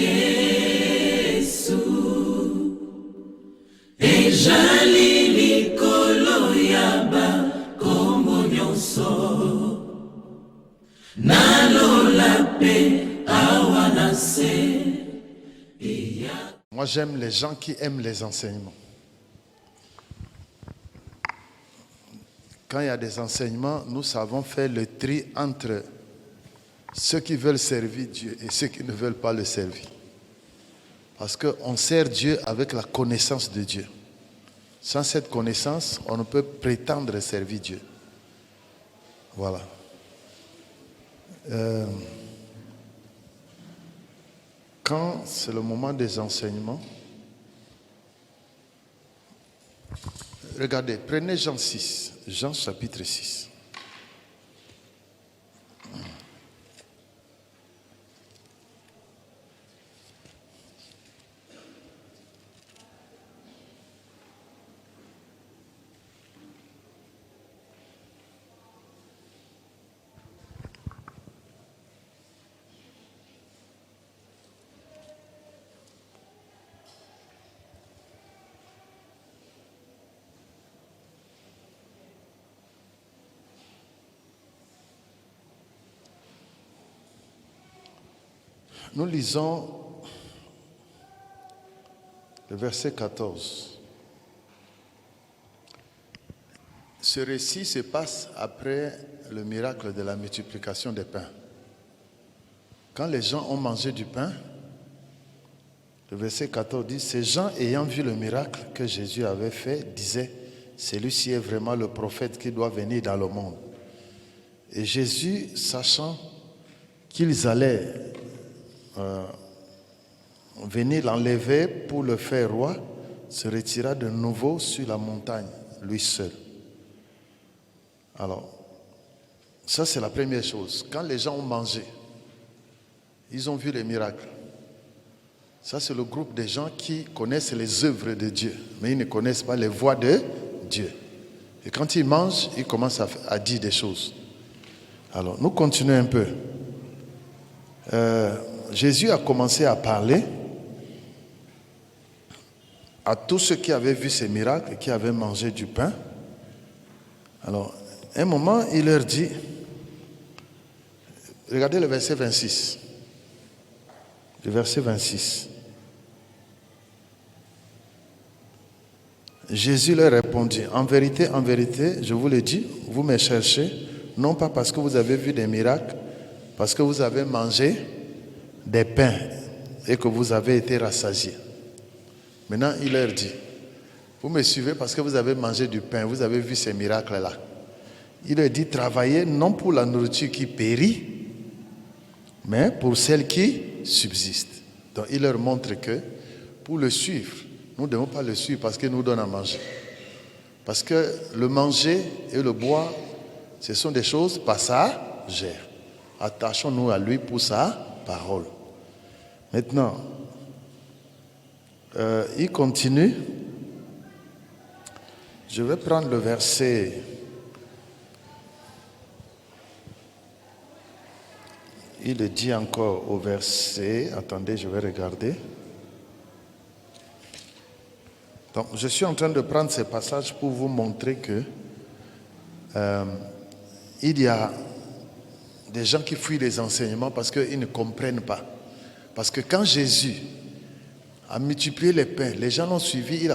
Yesu Ejali likolo yaba kombo nyonso Nalola pe awanase. Moi j'aime les gens qui aiment les enseignements. Quand il y a des enseignements, nous savons faire le tri entre ceux qui veulent servir Dieu et ceux qui ne veulent pas le servir. Parce qu'on sert Dieu avec la connaissance de Dieu. Sans cette connaissance, on ne peut prétendre servir Dieu. Voilà. Quand c'est le moment des enseignements, regardez, prenez Jean 6, Jean chapitre 6. Nous lisons le verset 14. Ce récit se passe après le miracle de la multiplication des pains. Quand les gens ont mangé du pain, le verset 14 dit, ces gens ayant vu le miracle que Jésus avait fait, disaient, celui-ci est vraiment le prophète qui doit venir dans le monde. Et Jésus, sachant qu'ils allaient venir l'enlever pour le faire roi, se retira de nouveau sur la montagne, lui seul. Alors, ça c'est la première chose. Quand les gens ont mangé, ils ont vu les miracles. Ça c'est le groupe des gens qui connaissent les œuvres de Dieu, mais ils ne connaissent pas les voies de Dieu. Et quand ils mangent, ils commencent à dire des choses. Alors, nous continuons un peu. Jésus a commencé à parler à tous ceux qui avaient vu ces miracles et qui avaient mangé du pain. Alors, à un moment, il leur dit, regardez le verset 26. Le verset 26. Jésus leur répondit, en vérité, je vous le dis, vous me cherchez, non pas parce que vous avez vu des miracles, parce que vous avez mangé des pains et que vous avez été rassasiés. Maintenant, il leur dit, vous me suivez parce que vous avez mangé du pain, vous avez vu ces miracles-là. Il leur dit, travaillez non pour la nourriture qui périt, mais pour celle qui subsiste. Donc, il leur montre que pour le suivre, nous ne devons pas le suivre parce qu'il nous donne à manger. Parce que le manger et le boire, ce sont des choses passagères. Attachons-nous à lui pour sa parole. Maintenant, il continue. Je vais prendre le verset. Il le dit encore au verset. Attendez, je vais regarder. Donc, je suis en train de prendre ces passages pour vous montrer que il y a des gens qui fuient les enseignements parce qu'ils ne comprennent pas. Parce que quand Jésus a multiplié les pains, les gens l'ont suivi,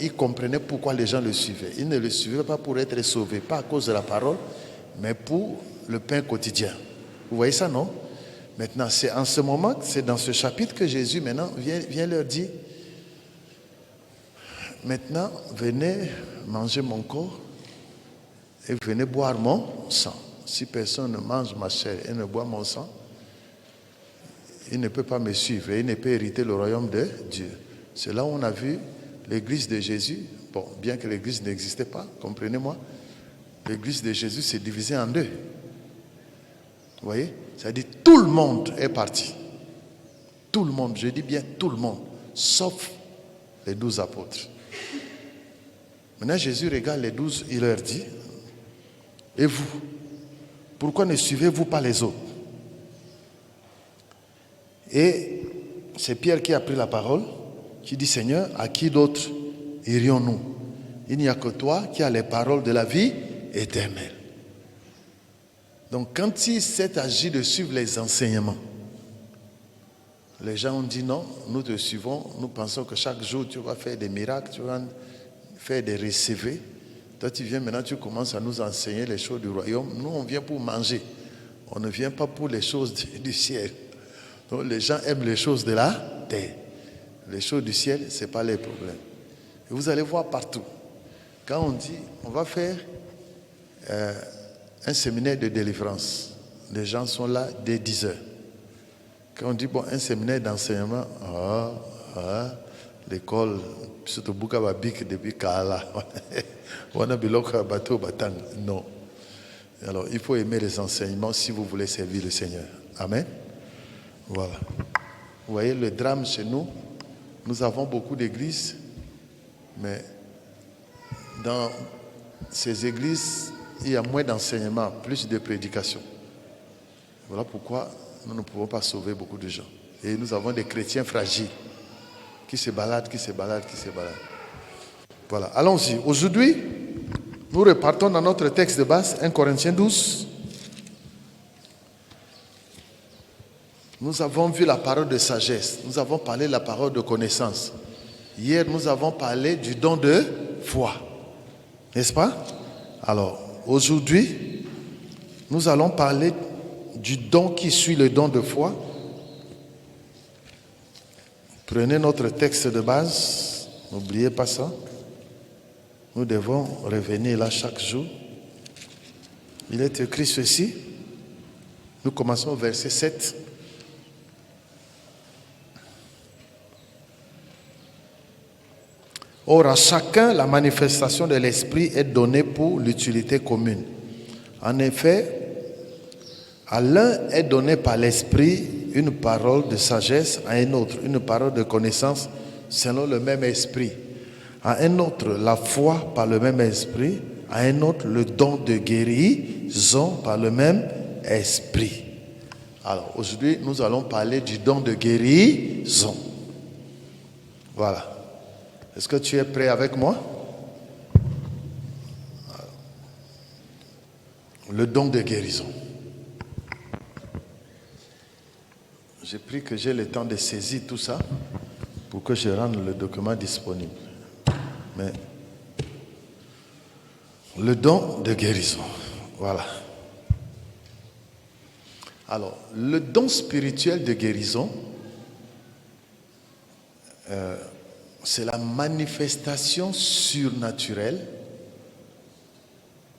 il comprenait pourquoi les gens le suivaient. Ils ne le suivaient pas pour être sauvés, pas à cause de la parole, mais pour le pain quotidien. Vous voyez ça, non? Maintenant, c'est en ce moment, c'est dans ce chapitre que Jésus maintenant vient leur dire, maintenant, venez manger mon corps et venez boire mon sang. Si personne ne mange ma chair et ne boit mon sang, il ne peut pas me suivre et il ne peut hériter le royaume de Dieu. C'est là où on a vu l'église de Jésus. Bon, bien que l'église n'existait pas, comprenez-moi, l'église de Jésus s'est divisée en deux. Vous voyez? C'est-à-dire tout le monde est parti. Tout le monde, je dis bien tout le monde, sauf les 12 apôtres. Maintenant, Jésus regarde les 12, il leur dit, et vous, pourquoi ne suivez-vous pas les autres? Et c'est Pierre qui a pris la parole, qui dit, Seigneur, à qui d'autre irions-nous? Il n'y a que toi qui as les paroles de la vie éternelle. Donc quand il s'est agi de suivre les enseignements, les gens ont dit non, nous te suivons, nous pensons que chaque jour tu vas faire des miracles, tu vas faire des récevés. Toi tu viens maintenant, tu commences à nous enseigner les choses du royaume. Nous on vient pour manger, on ne vient pas pour les choses du ciel. Donc les gens aiment les choses de la terre. Les choses du ciel, ce n'est pas les problèmes. Et vous allez voir partout. Quand on dit, on va faire un séminaire de délivrance, les gens sont là dès 10 heures. Quand on dit, bon, un séminaire d'enseignement, l'école, surtout Boukababik depuis Kaala, on a biloka bateau batang. Non. Alors, il faut aimer les enseignements si vous voulez servir le Seigneur. Amen. Voilà. Vous voyez le drame chez nous, nous avons beaucoup d'églises, mais dans ces églises, il y a moins d'enseignements, plus de prédication. Voilà pourquoi nous ne pouvons pas sauver beaucoup de gens. Et nous avons des chrétiens fragiles qui se baladent. Voilà, allons-y. Aujourd'hui, nous repartons dans notre texte de base, 1 Corinthiens 12. Nous avons vu la parole de sagesse. Nous avons parlé de la parole de connaissance. Hier, nous avons parlé du don de foi. N'est-ce pas? Alors, aujourd'hui, nous allons parler du don qui suit le don de foi. Prenez notre texte de base. N'oubliez pas ça. Nous devons revenir là chaque jour. Il est écrit ceci. Nous commençons au verset 7. Or, à chacun, la manifestation de l'Esprit est donnée pour l'utilité commune. En effet, à l'un est donné par l'Esprit une parole de sagesse, à un autre une parole de connaissance selon le même Esprit. À un autre, la foi par le même Esprit. À un autre, le don de guérison par le même Esprit. Alors, aujourd'hui, nous allons parler du don de guérison. Voilà. Est-ce que tu es prêt avec moi? Le don de guérison. J'ai pris que j'ai le temps de saisir tout ça pour que je rende le document disponible. Mais le don de guérison. Voilà. Alors, le don spirituel de guérison, c'est la manifestation surnaturelle.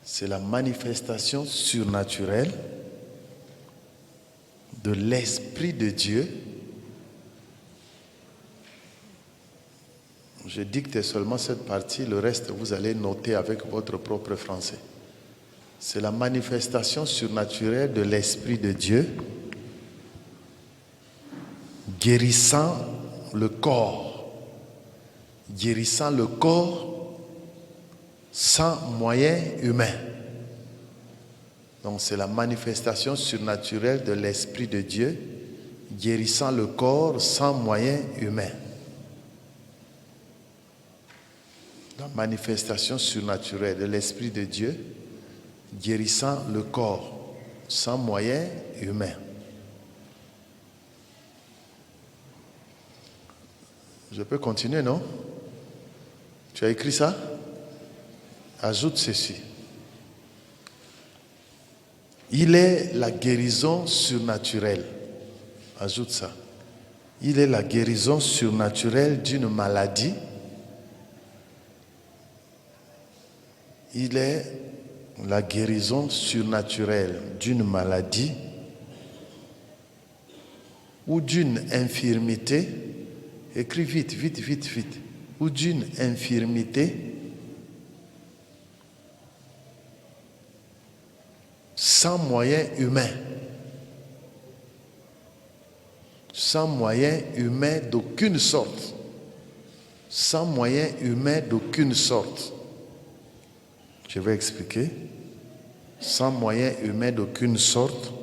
C'est la manifestation surnaturelle de l'Esprit de Dieu. Je dicte seulement cette partie, le reste vous allez noter avec votre propre français. C'est la manifestation surnaturelle de l'Esprit de Dieu, guérissant le corps sans moyens humains. Donc c'est la manifestation surnaturelle de l'Esprit de Dieu, guérissant le corps sans moyens humains. La manifestation surnaturelle de l'Esprit de Dieu, guérissant le corps sans moyens humains. Je peux continuer, non? Tu as écrit ça? Ajoute ceci. Il est la guérison surnaturelle. Ajoute ça. Il est la guérison surnaturelle d'une maladie. Il est la guérison surnaturelle d'une maladie ou d'une infirmité. Écris vite. Ou d'une infirmité sans moyens humains. Sans moyens humains d'aucune sorte. Sans moyens humains d'aucune sorte. Je vais expliquer. Sans moyens humains d'aucune sorte.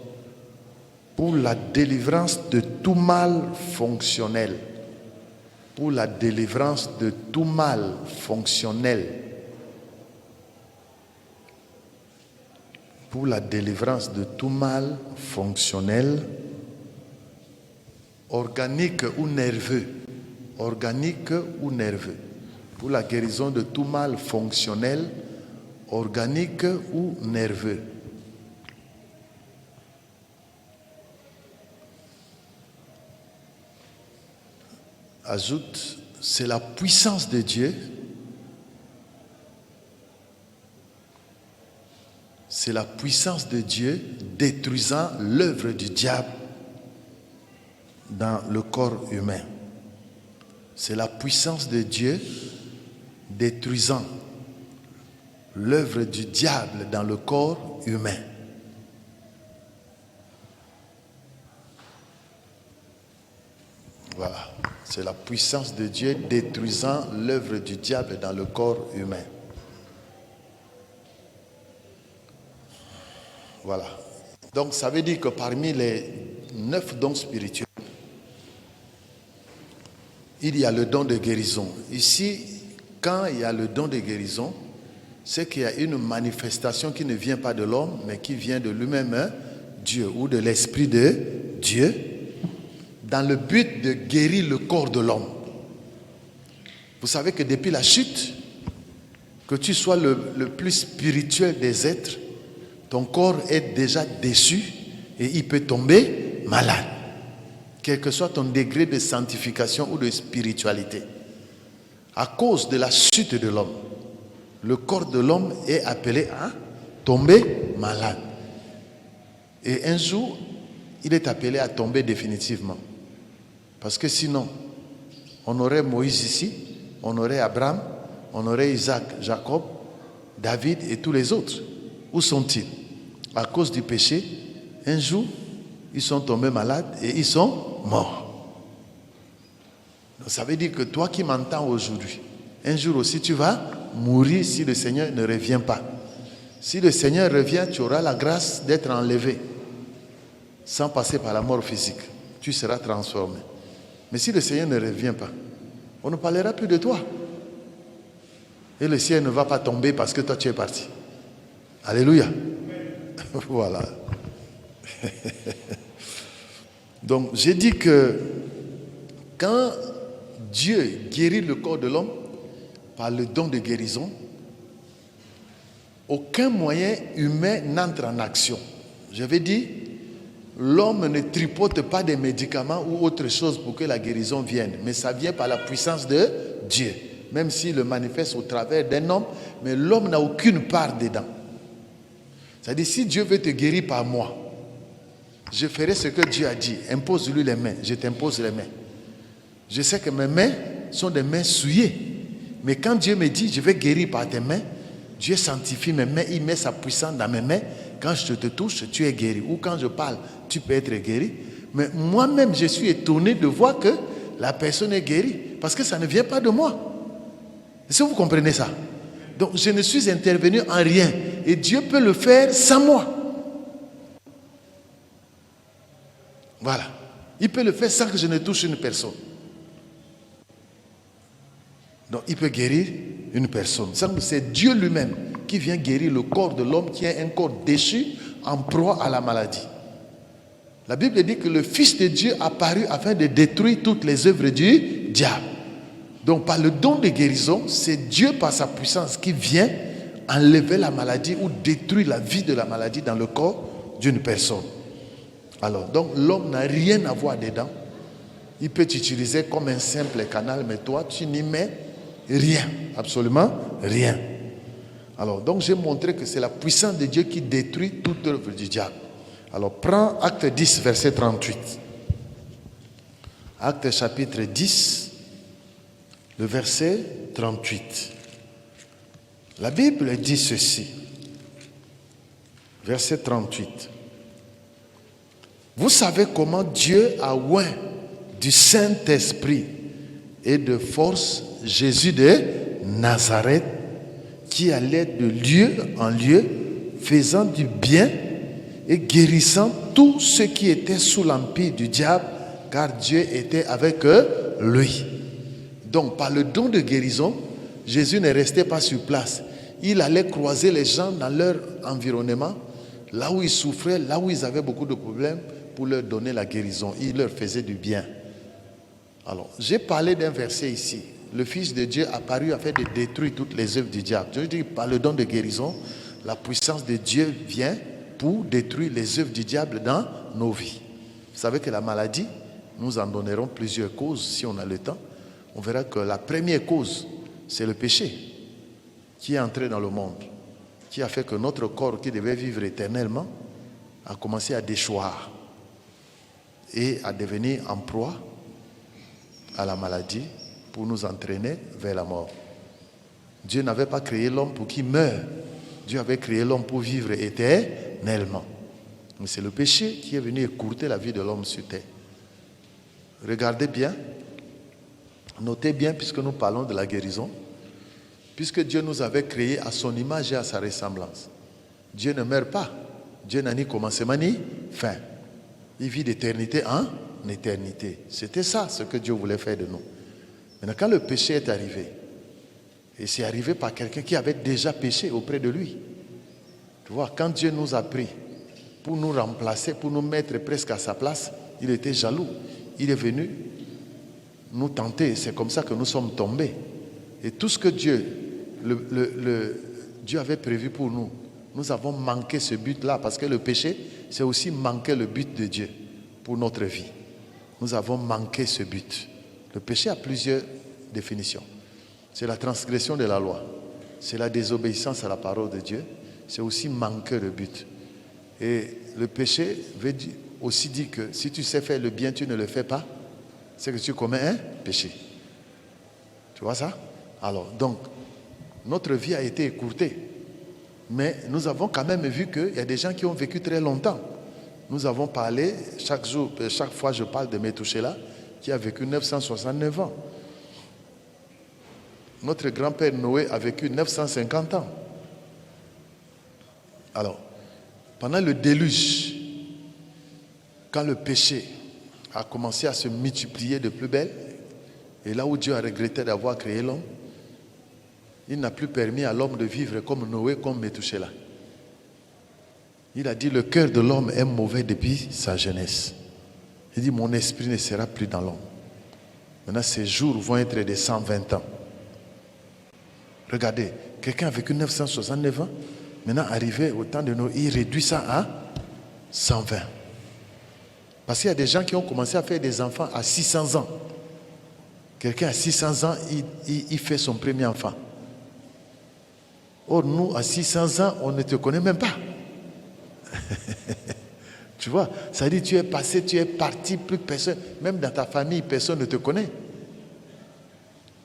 pour la délivrance de tout mal fonctionnel. Pour la délivrance de tout mal fonctionnel. Pour la délivrance de tout mal fonctionnel, organique ou nerveux. Organique ou nerveux. Pour la guérison de tout mal fonctionnel, organique ou nerveux. Ajoute, c'est la puissance de Dieu. C'est la puissance de Dieu détruisant l'œuvre du diable dans le corps humain. C'est la puissance de Dieu détruisant l'œuvre du diable dans le corps humain. Voilà. C'est la puissance de Dieu détruisant l'œuvre du diable dans le corps humain. Voilà. Donc ça veut dire que parmi les 9 dons spirituels, il y a le don de guérison. Ici, quand il y a le don de guérison, c'est qu'il y a une manifestation qui ne vient pas de l'homme, mais qui vient de lui-même, Dieu, ou de l'Esprit de Dieu, dans le but de guérir le corps de l'homme. Vous savez que depuis la chute, que tu sois le plus spirituel des êtres, ton corps est déjà déçu et il peut tomber malade. Quel que soit ton degré de sanctification ou de spiritualité. À cause de la chute de l'homme, le corps de l'homme est appelé à tomber malade. Et un jour, il est appelé à tomber définitivement. Parce que sinon, on aurait Moïse ici, on aurait Abraham, on aurait Isaac, Jacob, David et tous les autres. Où sont-ils? À cause du péché, un jour, ils sont tombés malades et ils sont morts. Donc ça veut dire que toi qui m'entends aujourd'hui, un jour aussi tu vas mourir si le Seigneur ne revient pas. Si le Seigneur revient, tu auras la grâce d'être enlevé sans passer par la mort physique. Tu seras transformé. Mais si le Seigneur ne revient pas, on ne parlera plus de toi. Et le ciel ne va pas tomber parce que toi tu es parti. Alléluia. Voilà. Donc j'ai dit que quand Dieu guérit le corps de l'homme par le don de guérison, aucun moyen humain n'entre en action. Je vais dire, l'homme ne tripote pas des médicaments ou autre chose pour que la guérison vienne, mais ça vient par la puissance de Dieu, même s'il le manifeste au travers d'un homme, mais l'homme n'a aucune part dedans. C'est-à-dire, si Dieu veut te guérir par moi, je ferai ce que Dieu a dit. Impose-lui les mains, je t'impose les mains. Je sais que mes mains sont des mains souillées, mais quand Dieu me dit, je vais guérir par tes mains, Dieu sanctifie mes mains, il met sa puissance dans mes mains. Quand je te touche, tu es guéri. Ou quand je parle, tu peux être guéri. Mais moi-même, je suis étonné de voir que la personne est guérie. Parce que ça ne vient pas de moi. Est-ce que vous comprenez ça? Donc, je ne suis intervenu en rien. Et Dieu peut le faire sans moi. Voilà. Il peut le faire sans que je ne touche une personne. Donc, il peut guérir une personne. C'est Dieu lui-même qui vient guérir le corps de l'homme qui est un corps déchu en proie à la maladie. La Bible dit que le Fils de Dieu apparut afin de détruire toutes les œuvres du diable. Donc par le don de guérison, c'est Dieu par sa puissance qui vient enlever la maladie ou détruire la vie de la maladie dans le corps d'une personne. Alors, donc l'homme n'a rien à voir dedans. Il peut t'utiliser comme un simple canal, mais toi, tu n'y mets rien, absolument rien. Alors, donc j'ai montré que c'est la puissance de Dieu qui détruit toute œuvre du diable. Alors, prends Acte 10, verset 38. Acte chapitre 10, le verset 38. La Bible dit ceci. Verset 38. Vous savez comment Dieu a oint du Saint-Esprit et de force Jésus de Nazareth, qui allait de lieu en lieu, faisant du bien et guérissant tous ceux qui étaient sous l'empire du diable, car Dieu était avec lui. Donc, par le don de guérison, Jésus ne restait pas sur place. Il allait croiser les gens dans leur environnement, là où ils souffraient, là où ils avaient beaucoup de problèmes, pour leur donner la guérison. Il leur faisait du bien. Alors, j'ai parlé d'un verset ici. Le Fils de Dieu apparu afin de détruire toutes les œuvres du diable. Je dis, par le don de guérison, la puissance de Dieu vient pour détruire les œuvres du diable dans nos vies. Vous savez que la maladie, nous en donnerons plusieurs causes si on a le temps. On verra que la première cause, c'est le péché qui est entré dans le monde, qui a fait que notre corps qui devait vivre éternellement a commencé à déchoir et à devenir en proie à la maladie pour nous entraîner vers la mort. Dieu n'avait pas créé l'homme pour qu'il meure. Dieu avait créé l'homme pour vivre éternellement. Mais c'est le péché qui est venu écourter la vie de l'homme sur terre. Regardez bien, notez bien, puisque nous parlons de la guérison, puisque Dieu nous avait créés à son image et à sa ressemblance. Dieu ne meurt pas. Dieu n'a ni commencement ni fin. Il vit d'éternité en éternité. C'était ça ce que Dieu voulait faire de nous. Maintenant, quand le péché est arrivé, et c'est arrivé par quelqu'un qui avait déjà péché auprès de lui. Tu vois, quand Dieu nous a pris pour nous remplacer, pour nous mettre presque à sa place, il était jaloux. Il est venu nous tenter. C'est comme ça que nous sommes tombés. Et tout ce que Dieu avait prévu pour nous, nous avons manqué ce but-là, parce que le péché, c'est aussi manquer le but de Dieu pour notre vie. Nous avons manqué ce but. Le péché a plusieurs définitions. C'est la transgression de la loi. C'est la désobéissance à la parole de Dieu. C'est aussi manquer le but. Et le péché veut aussi dire que si tu sais faire le bien, tu ne le fais pas, c'est que tu commets un péché. Tu vois ça? Alors, donc, notre vie a été écourtée. Mais nous avons quand même vu qu'il y a des gens qui ont vécu très longtemps. Nous avons parlé, chaque fois je parle de Métouchéla, qui a vécu 969 ans. Notre grand-père Noé a vécu 950 ans. Alors, pendant le déluge, quand le péché a commencé à se multiplier de plus belle, et là où Dieu a regretté d'avoir créé l'homme, il n'a plus permis à l'homme de vivre comme Noé, comme Métouchéla. Il a dit, le cœur de l'homme est mauvais depuis sa jeunesse. Il dit, mon esprit ne sera plus dans l'homme. Maintenant, ces jours vont être de 120 ans. Regardez, quelqu'un a vécu 969 ans, maintenant arrivé au temps de Noé, il réduit ça à 120. Parce qu'il y a des gens qui ont commencé à faire des enfants à 600 ans. Quelqu'un à 600 ans, il fait son premier enfant. Or, nous, à 600 ans, on ne te connaît même pas. Tu vois, ça veut dire tu es passé, tu es parti, plus personne, même dans ta famille, personne ne te connaît.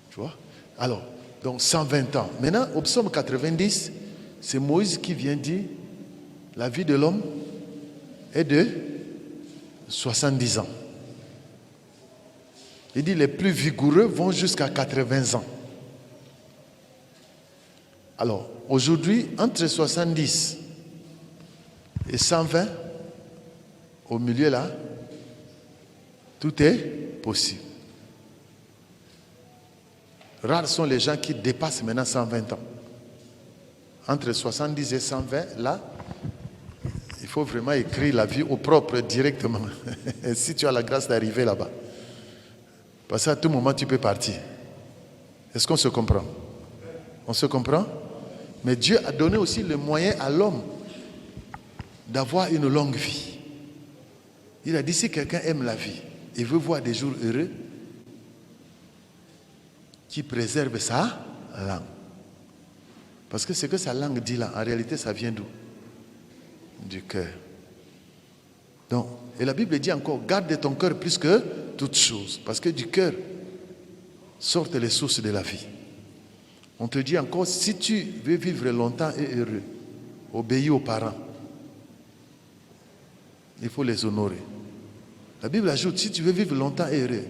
Tu vois? Alors, donc 120 ans. Maintenant, au psaume 90, c'est Moïse qui vient dire, la vie de l'homme est de 70 ans. Il dit, les plus vigoureux vont jusqu'à 80 ans. Alors, aujourd'hui, entre 70 et 120, au milieu là, tout est possible. Rares sont les gens qui dépassent maintenant 120 ans. Entre 70 et 120, là, il faut vraiment écrire la vie au propre directement. Si tu as la grâce d'arriver là-bas. Parce qu'à tout moment, tu peux partir. Est-ce qu'on se comprend? On se comprend? Mais Dieu a donné aussi le moyen à l'homme d'avoir une longue vie. Il a dit, si quelqu'un aime la vie et veut voir des jours heureux, qu'il préserve sa langue. Parce que ce que sa langue dit là, en réalité, ça vient d'où? Du cœur. Donc, et la Bible dit encore, garde ton cœur plus que toute chose. Parce que du cœur sortent les sources de la vie. On te dit encore, si tu veux vivre longtemps et heureux, obéis aux parents. Il faut les honorer. La Bible ajoute, si tu veux vivre longtemps et heureux,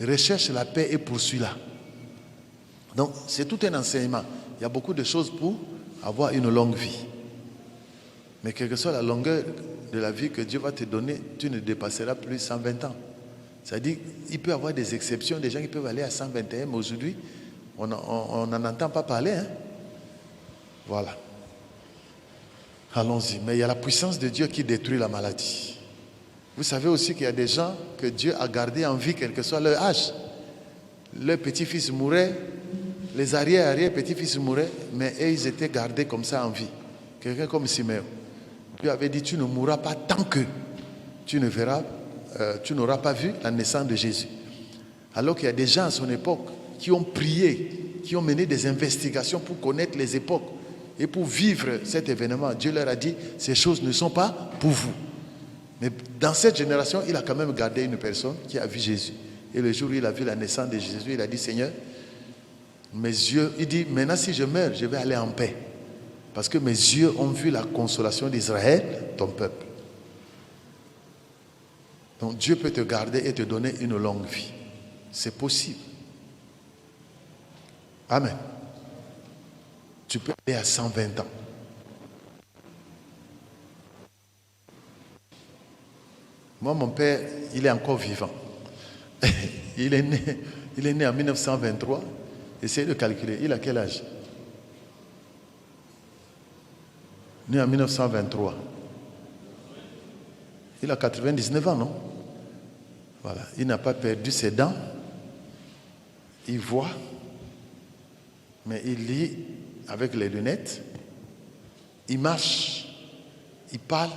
recherche la paix et poursuis-la. Donc, c'est tout un enseignement. Il y a beaucoup de choses pour avoir une longue vie. Mais quelle que soit la longueur de la vie que Dieu va te donner, tu ne dépasseras plus 120 ans. C'est-à-dire, il peut y avoir des exceptions, des gens qui peuvent aller à 121, mais aujourd'hui, on n'en entend pas parler. Hein? Voilà. Allons-y. Mais il y a la puissance de Dieu qui détruit la maladie. Vous savez aussi qu'il y a des gens que Dieu a gardés en vie, quel que soit leur âge. Leur petit-fils mourait, les arrière-petits-fils mouraient, mais eux, ils étaient gardés comme ça en vie. Quelqu'un comme Siméon. Dieu avait dit, tu ne mourras pas tant que tu n'auras pas vu la naissance de Jésus. Alors qu'il y a des gens à son époque qui ont prié, qui ont mené des investigations pour connaître les époques et pour vivre cet événement. Dieu leur a dit, ces choses ne sont pas pour vous. Mais dans cette génération, il a quand même gardé une personne qui a vu Jésus. Et le jour où il a vu la naissance de Jésus, il a dit, Seigneur, mes yeux, il dit, maintenant si je meurs, je vais aller en paix. Parce que mes yeux ont vu la consolation d'Israël, ton peuple. Donc Dieu peut te garder et te donner une longue vie. C'est possible. Amen. Tu peux aller à 120 ans. Moi, mon père, il est encore vivant. Il est né en 1923. Essayez de calculer. Il a quel âge? Né en 1923. Il a 99 ans, non? Voilà. Il n'a pas perdu ses dents. Il voit. Mais il lit avec les lunettes. Il marche. Il parle.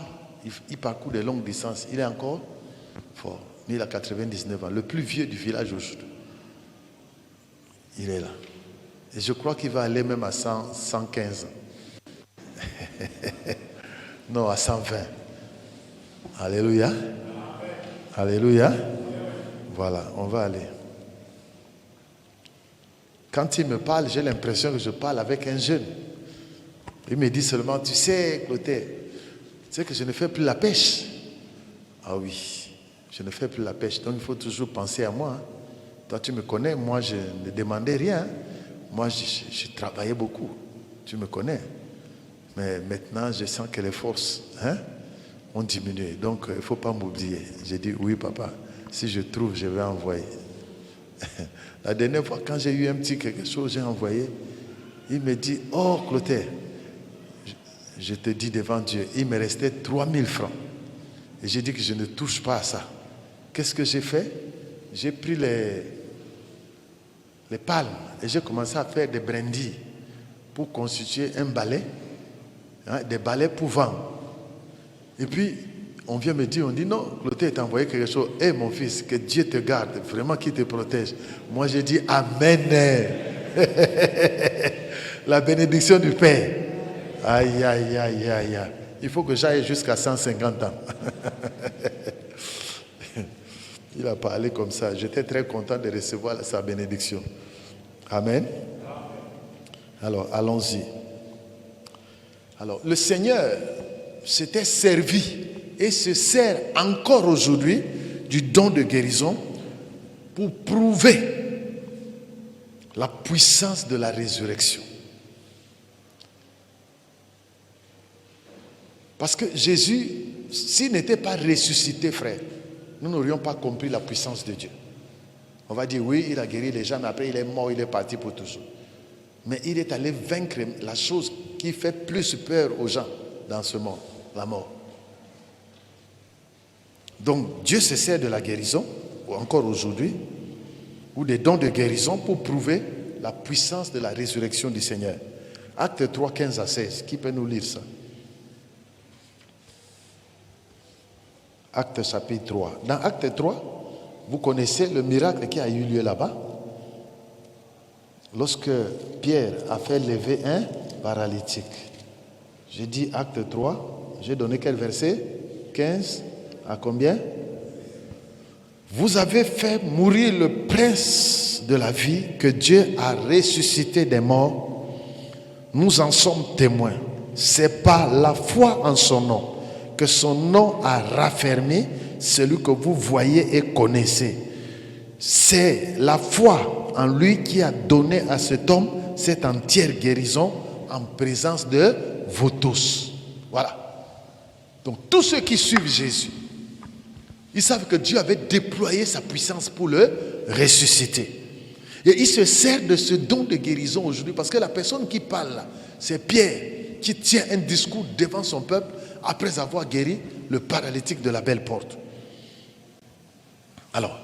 Il parcourt des longues distances. Il est encore fort. Mais il a 99 ans. Le plus vieux du village aujourd'hui. Il est là. Et je crois qu'il va aller même à 115 ans. Non, à 120. Alléluia. Alléluia. Voilà, on va aller. Quand il me parle, j'ai l'impression que je parle avec un jeune. Il me dit seulement, tu sais, Clotaire, tu sais que je ne fais plus la pêche. Ah oui, je ne fais plus la pêche. Donc il faut toujours penser à moi. Hein. Toi, tu me connais, moi, je ne demandais rien. Moi, je travaillais beaucoup. Tu me connais. Mais maintenant, je sens que les forces ont diminué. Donc, il ne faut pas m'oublier. J'ai dit, oui, papa, si je trouve, je vais envoyer. La dernière fois, quand j'ai eu un petit quelque chose, j'ai envoyé. Il me dit, oh, Clotaire, je te dis devant Dieu, il me restait 3000 francs. Et j'ai dit que je ne touche pas à ça. Qu'est-ce que j'ai fait? J'ai pris les palmes et j'ai commencé à faire des brindilles pour constituer un balai, des balais pour vendre. Et puis, on vient me dire, on dit non, Clotaire t'a envoyé quelque chose. Eh mon fils, que Dieu te garde, vraiment qu'il te protège. Moi, j'ai dit Amen. La bénédiction du Père. Aïe, aïe, aïe, aïe, aïe. Il faut que j'aille jusqu'à 150 ans. Il a parlé comme ça. J'étais très content de recevoir sa bénédiction. Amen. Alors, allons-y. Alors, le Seigneur s'était servi et se sert encore aujourd'hui du don de guérison pour prouver la puissance de la résurrection. Parce que Jésus, s'il n'était pas ressuscité, frère, nous n'aurions pas compris la puissance de Dieu. On va dire, oui, il a guéri les gens, mais après il est mort, il est parti pour toujours. Mais il est allé vaincre la chose qui fait plus peur aux gens dans ce monde, la mort. Donc Dieu se sert de la guérison, ou encore aujourd'hui, ou des dons de guérison pour prouver la puissance de la résurrection du Seigneur. Acte 3, 15 à 16, qui peut nous lire ça? Acte chapitre 3. Dans Acte 3, vous connaissez le miracle qui a eu lieu là-bas. Lorsque Pierre a fait lever un paralytique. J'ai dit Acte 3, j'ai donné quel verset? 15 à combien? Vous avez fait mourir le prince de la vie que Dieu a ressuscité des morts. Nous en sommes témoins. C'est par la foi en son nom que son nom a raffermi celui que vous voyez et connaissez. C'est la foi en lui qui a donné à cet homme cette entière guérison en présence de vous tous. Voilà. Donc tous ceux qui suivent Jésus, ils savent que Dieu avait déployé sa puissance pour le ressusciter. Et il se sert de ce don de guérison aujourd'hui parce que la personne qui parle là, c'est Pierre qui tient un discours devant son peuple après avoir guéri le paralytique de la belle porte. Alors,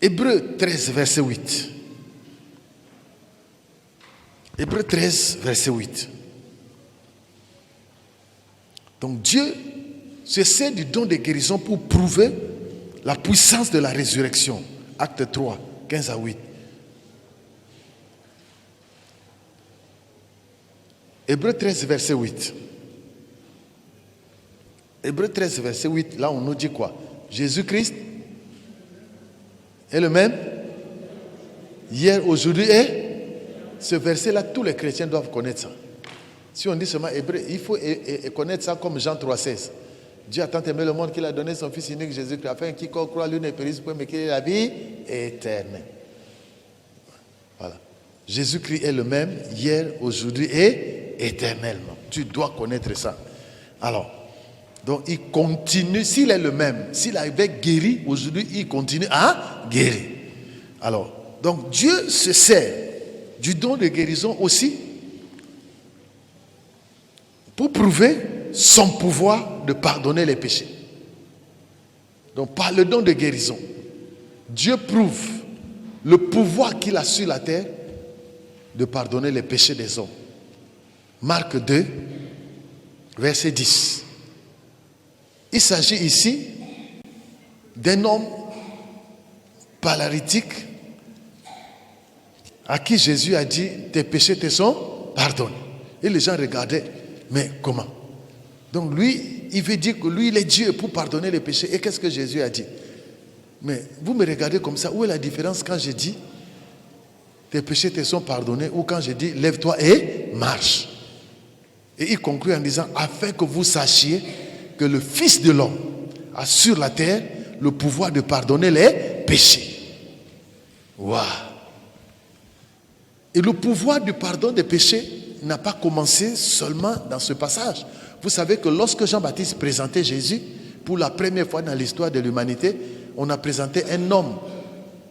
Hébreux 13, verset 8. Hébreux 13, verset 8. Donc Dieu se sert du don de guérison pour prouver la puissance de la résurrection. Acte 3, 15 à 8. Hébreux 13, verset 8. Hébreux 13, verset 8, là on nous dit quoi? Jésus-Christ est le même hier, aujourd'hui et ce verset-là, tous les chrétiens doivent connaître ça. Si on dit seulement hébreu, il faut connaître ça comme Jean 3, 16. Dieu a tant aimé le monde qu'il a donné son Fils unique Jésus-Christ afin qu'il croit lui ne périsse point mais qu'il ait la vie éternelle. Voilà. Jésus-Christ est le même hier, aujourd'hui et éternellement. Tu dois connaître ça. Alors, donc il continue, s'il est le même, s'il avait guéri aujourd'hui, il continue à guérir. Alors, donc Dieu se sert du don de guérison aussi pour prouver son pouvoir de pardonner les péchés. Donc par le don de guérison, Dieu prouve le pouvoir qu'il a sur la terre de pardonner les péchés des hommes. Marc 2, verset 10. Il s'agit ici d'un homme paralytique à qui Jésus a dit tes péchés te sont pardonnés. Et les gens regardaient, mais comment? Donc lui, il veut dire que lui, il est Dieu pour pardonner les péchés. Et qu'est-ce que Jésus a dit? Mais vous me regardez comme ça, où est la différence quand je dis tes péchés te sont pardonnés ou quand je dis lève-toi et marche? Et il conclut en disant afin que vous sachiez que le Fils de l'homme a sur la terre le pouvoir de pardonner les péchés. Waouh! Et le pouvoir du pardon des péchés n'a pas commencé seulement dans ce passage. Vous savez que lorsque Jean-Baptiste présentait Jésus, pour la première fois dans l'histoire de l'humanité, on a présenté un homme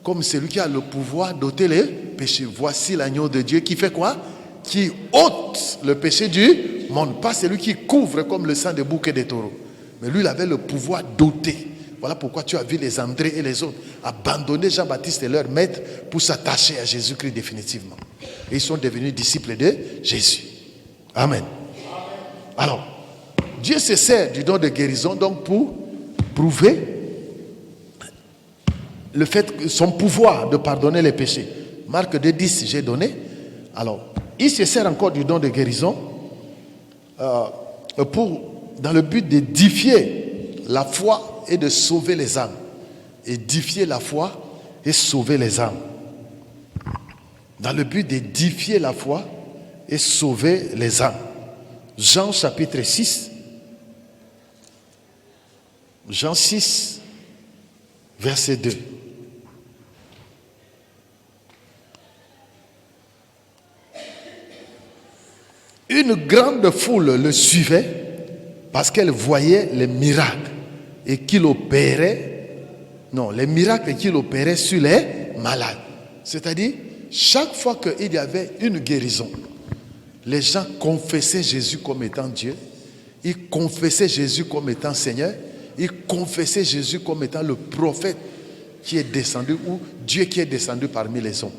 comme celui qui a le pouvoir d'ôter les péchés. Voici l'agneau de Dieu qui fait quoi? Qui ôte le péché du monde. Pas celui qui couvre comme le sang des boucs et des taureaux. Mais lui, il avait le pouvoir d'ôter. Voilà pourquoi tu as vu les André et les autres abandonner Jean-Baptiste et leur maître pour s'attacher à Jésus-Christ définitivement. Et ils sont devenus disciples de Jésus. Amen. Alors, Dieu se sert du don de guérison donc pour prouver le fait que son pouvoir de pardonner les péchés. Marc 2,10, j'ai donné. Alors, il se sert encore du don de guérison dans le but d'édifier la foi et de sauver les âmes. Édifier la foi et sauver les âmes. Dans le but d'édifier la foi et sauver les âmes. Jean chapitre 6. Jean 6, verset 2. Une grande foule le suivait parce qu'elle voyait les miracles et qu'il opérait, les miracles qu'il opérait sur les malades. C'est-à-dire, chaque fois qu'il y avait une guérison, les gens confessaient Jésus comme étant Dieu, ils confessaient Jésus comme étant Seigneur, ils confessaient Jésus comme étant le prophète qui est descendu, ou Dieu qui est descendu parmi les hommes.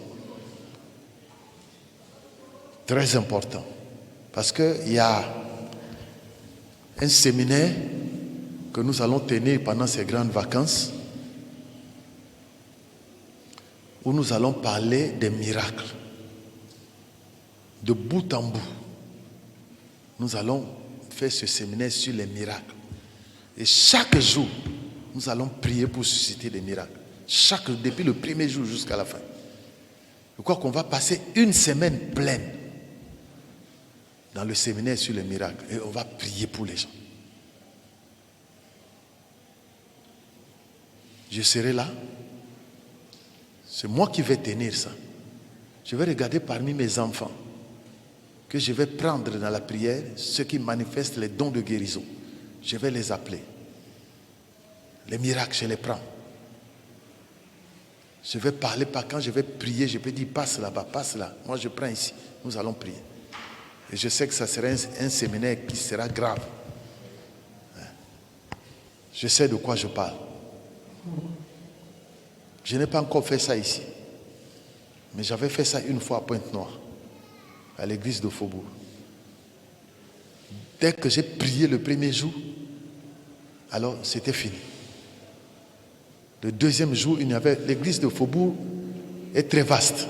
Très important. Parce qu'il y a un séminaire que nous allons tenir pendant ces grandes vacances où nous allons parler des miracles. De bout en bout, nous allons faire ce séminaire sur les miracles. Et chaque jour, nous allons prier pour susciter des miracles. Depuis le premier jour jusqu'à la fin. Je crois qu'on va passer une semaine pleine dans le séminaire sur les miracles. Et on va prier pour les gens. Je serai là. C'est moi qui vais tenir ça. Je vais regarder parmi mes enfants que je vais prendre dans la prière ceux qui manifestent les dons de guérison. je vais les appeler. Les miracles, je les prends. Je vais parler, pas quand je vais prier, je peux dire passe là-bas, passe là. Moi je prends ici, nous allons prier. Et je sais que ça sera un séminaire qui sera grave. Je sais de quoi je parle. Je n'ai pas encore fait ça ici. Mais j'avais fait ça une fois à Pointe-Noire, à l'église de Faubourg. Dès que j'ai prié le premier jour, alors c'était fini. Le deuxième jour, l'église de Faubourg est très vaste.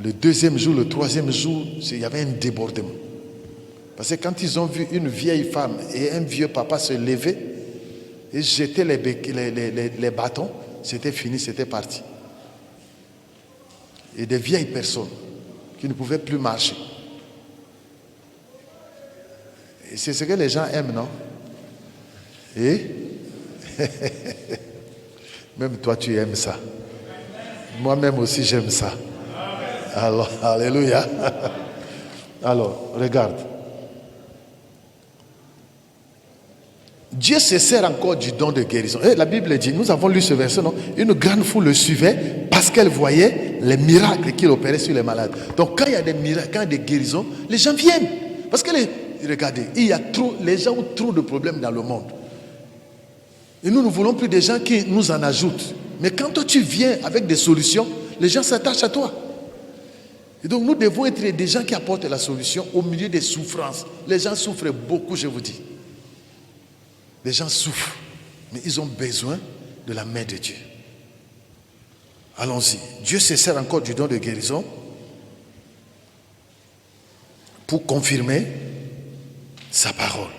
Le deuxième jour, le troisième jour, il y avait un débordement. Parce que quand ils ont vu une vieille femme et un vieux papa se lever et jeter les bâtons, c'était fini, c'était parti. Et des vieilles personnes qui ne pouvaient plus marcher. Et c'est ce que les gens aiment, non? Et même toi, tu aimes ça. Moi-même aussi, j'aime ça. Alors, alléluia. Alors, regarde. Dieu se sert encore du don de guérison. Et la Bible dit, nous avons lu ce verset, non? Une grande foule le suivait parce qu'elle voyait les miracles qu'il opérait sur les malades. Donc, quand il y a des miracles, quand il y a des guérisons, les gens viennent. Parce que, regardez, les gens ont trop de problèmes dans le monde. Et nous ne voulons plus des gens qui nous en ajoutent. Mais quand toi tu viens avec des solutions, les gens s'attachent à toi. Et donc nous devons être des gens qui apportent la solution au milieu des souffrances. Les gens souffrent beaucoup, je vous dis. Les gens souffrent, mais ils ont besoin de la main de Dieu. Allons-y. Dieu se sert encore du don de guérison pour confirmer sa parole.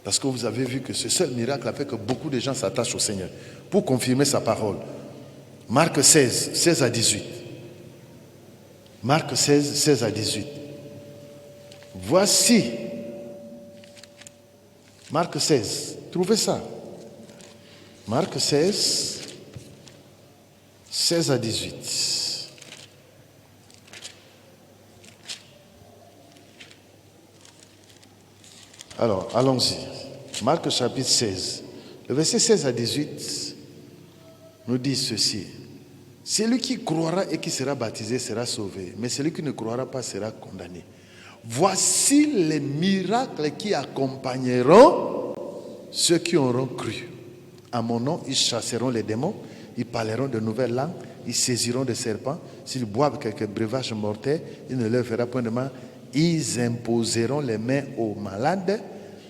Parce que vous avez vu que ce seul miracle a fait que beaucoup de gens s'attachent au Seigneur. Pour confirmer sa parole. Marc 16, 16 à 18. Marc 16, 16 à 18. Voici. Marc 16. Trouvez ça. Marc 16, 16 à 18. Alors, allons-y. Marc chapitre 16. Le verset 16 à 18 nous dit ceci. Celui qui croira et qui sera baptisé sera sauvé, mais celui qui ne croira pas sera condamné. Voici les miracles qui accompagneront ceux qui auront cru. À mon nom, ils chasseront les démons, ils parleront de nouvelles langues, ils saisiront des serpents. S'ils boivent quelques breuvages mortels, il ne leur fera point de mal. Ils imposeront les mains aux malades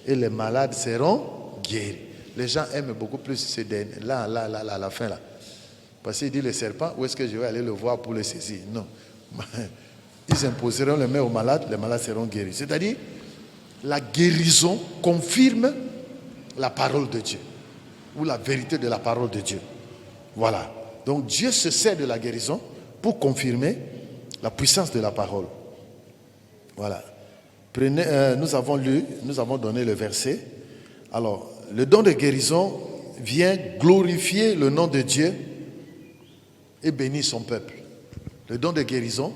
et les malades seront guéris. Les gens aiment beaucoup plus ce là, à la fin là. Parce qu'il dit le serpent, où est-ce que je vais aller le voir pour le saisir? Non. Ils imposeront les mains aux malades, les malades seront guéris. C'est-à-dire, la guérison confirme la parole de Dieu. Ou la vérité de la parole de Dieu. Voilà. Donc Dieu se sert de la guérison pour confirmer la puissance de la parole. Voilà. Nous avons lu, nous avons donné le verset. Alors, le don de guérison vient glorifier le nom de Dieu et bénir son peuple. Le don de guérison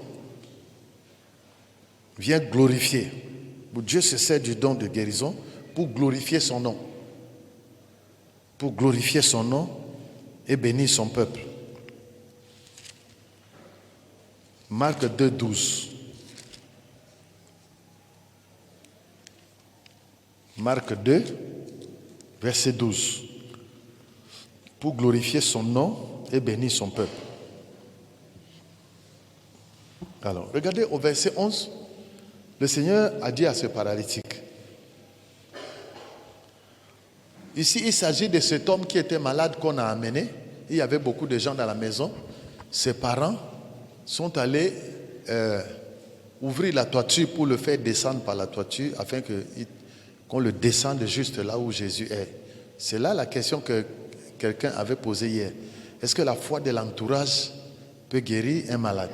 vient glorifier. Dieu se sert du don de guérison pour glorifier son nom. Pour glorifier son nom et bénir son peuple. Marc 2, 12. Marc 2, verset 12. Pour glorifier son nom et bénir son peuple. Alors, regardez au verset 11. Le Seigneur a dit à ce paralytique. Ici, il s'agit de cet homme qui était malade qu'on a amené. Il y avait beaucoup de gens dans la maison. Ses parents sont allés ouvrir la toiture pour le faire descendre par la toiture afin qu'on le descende juste là où Jésus est. C'est là la question que quelqu'un avait posée hier. Est-ce que la foi de l'entourage peut guérir un malade?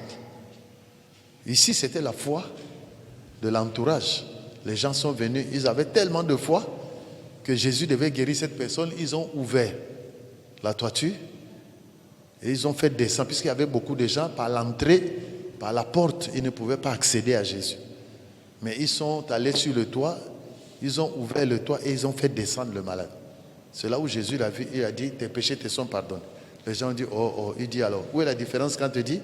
Ici, c'était la foi de l'entourage. Les gens sont venus, ils avaient tellement de foi que Jésus devait guérir cette personne. Ils ont ouvert la toiture et ils ont fait descendre, puisqu'il y avait beaucoup de gens par l'entrée, par la porte, ils ne pouvaient pas accéder à Jésus. Mais ils sont allés sur le toit Ils ont ouvert le toit et ils ont fait descendre le malade. C'est là où Jésus l'a vu et a dit, tes péchés te sont pardonnés. Les gens ont dit, oh, oh. Il dit alors, où est la différence quand tu dis,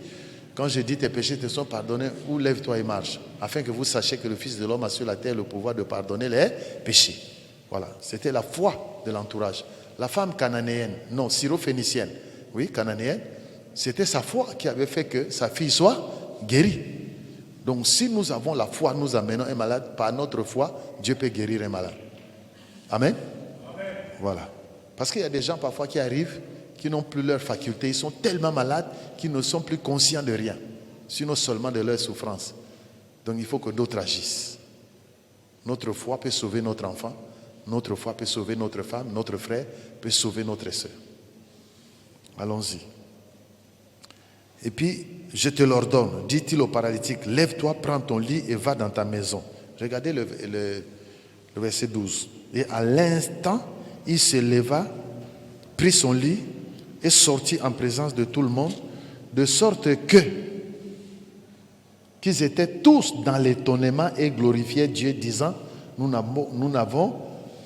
quand je dis tes péchés te sont pardonnés, ou lève-toi et marche, afin que vous sachiez que le Fils de l'homme a sur la terre le pouvoir de pardonner les péchés. Voilà, c'était la foi de l'entourage. La femme cananéenne, non, syrophénicienne, oui, cananéenne, c'était sa foi qui avait fait que sa fille soit guérie. Donc si nous avons la foi, nous amenons un malade, par notre foi, Dieu peut guérir un malade. Amen. Amen. Voilà. Parce qu'il y a des gens parfois qui arrivent, qui n'ont plus leur faculté, ils sont tellement malades qu'ils ne sont plus conscients de rien, sinon seulement de leur souffrance. Donc il faut que d'autres agissent. Notre foi peut sauver notre enfant, notre foi peut sauver notre femme, notre frère peut sauver notre soeur. Allons-y. Et puis, je te l'ordonne, dit-il au paralytique, lève-toi, prends ton lit et va dans ta maison. Regardez le verset 12. Et à l'instant, il se leva, prit son lit et sortit en présence de tout le monde, de sorte qu'ils étaient tous dans l'étonnement et glorifiaient Dieu, disant, nous n'avons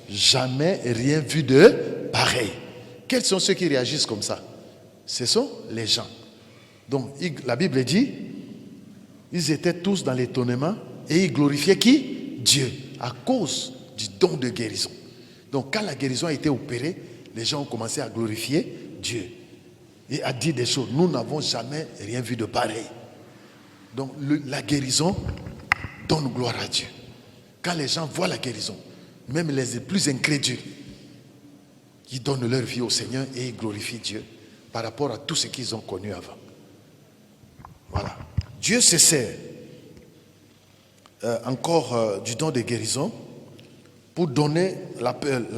jamais rien vu de pareil. Quels sont ceux qui réagissent comme ça? Ce sont les gens. Donc la Bible dit, ils étaient tous dans l'étonnement et ils glorifiaient qui? Dieu, à cause du don de guérison. Donc quand la guérison a été opérée, les gens ont commencé à glorifier Dieu et à dire des choses. Nous n'avons jamais rien vu de pareil. Donc la guérison donne gloire à Dieu. Quand les gens voient la guérison, même les plus incrédules, ils donnent leur vie au Seigneur et ils glorifient Dieu par rapport à tout ce qu'ils ont connu avant. Voilà. Dieu se sert encore du don de guérison pour donner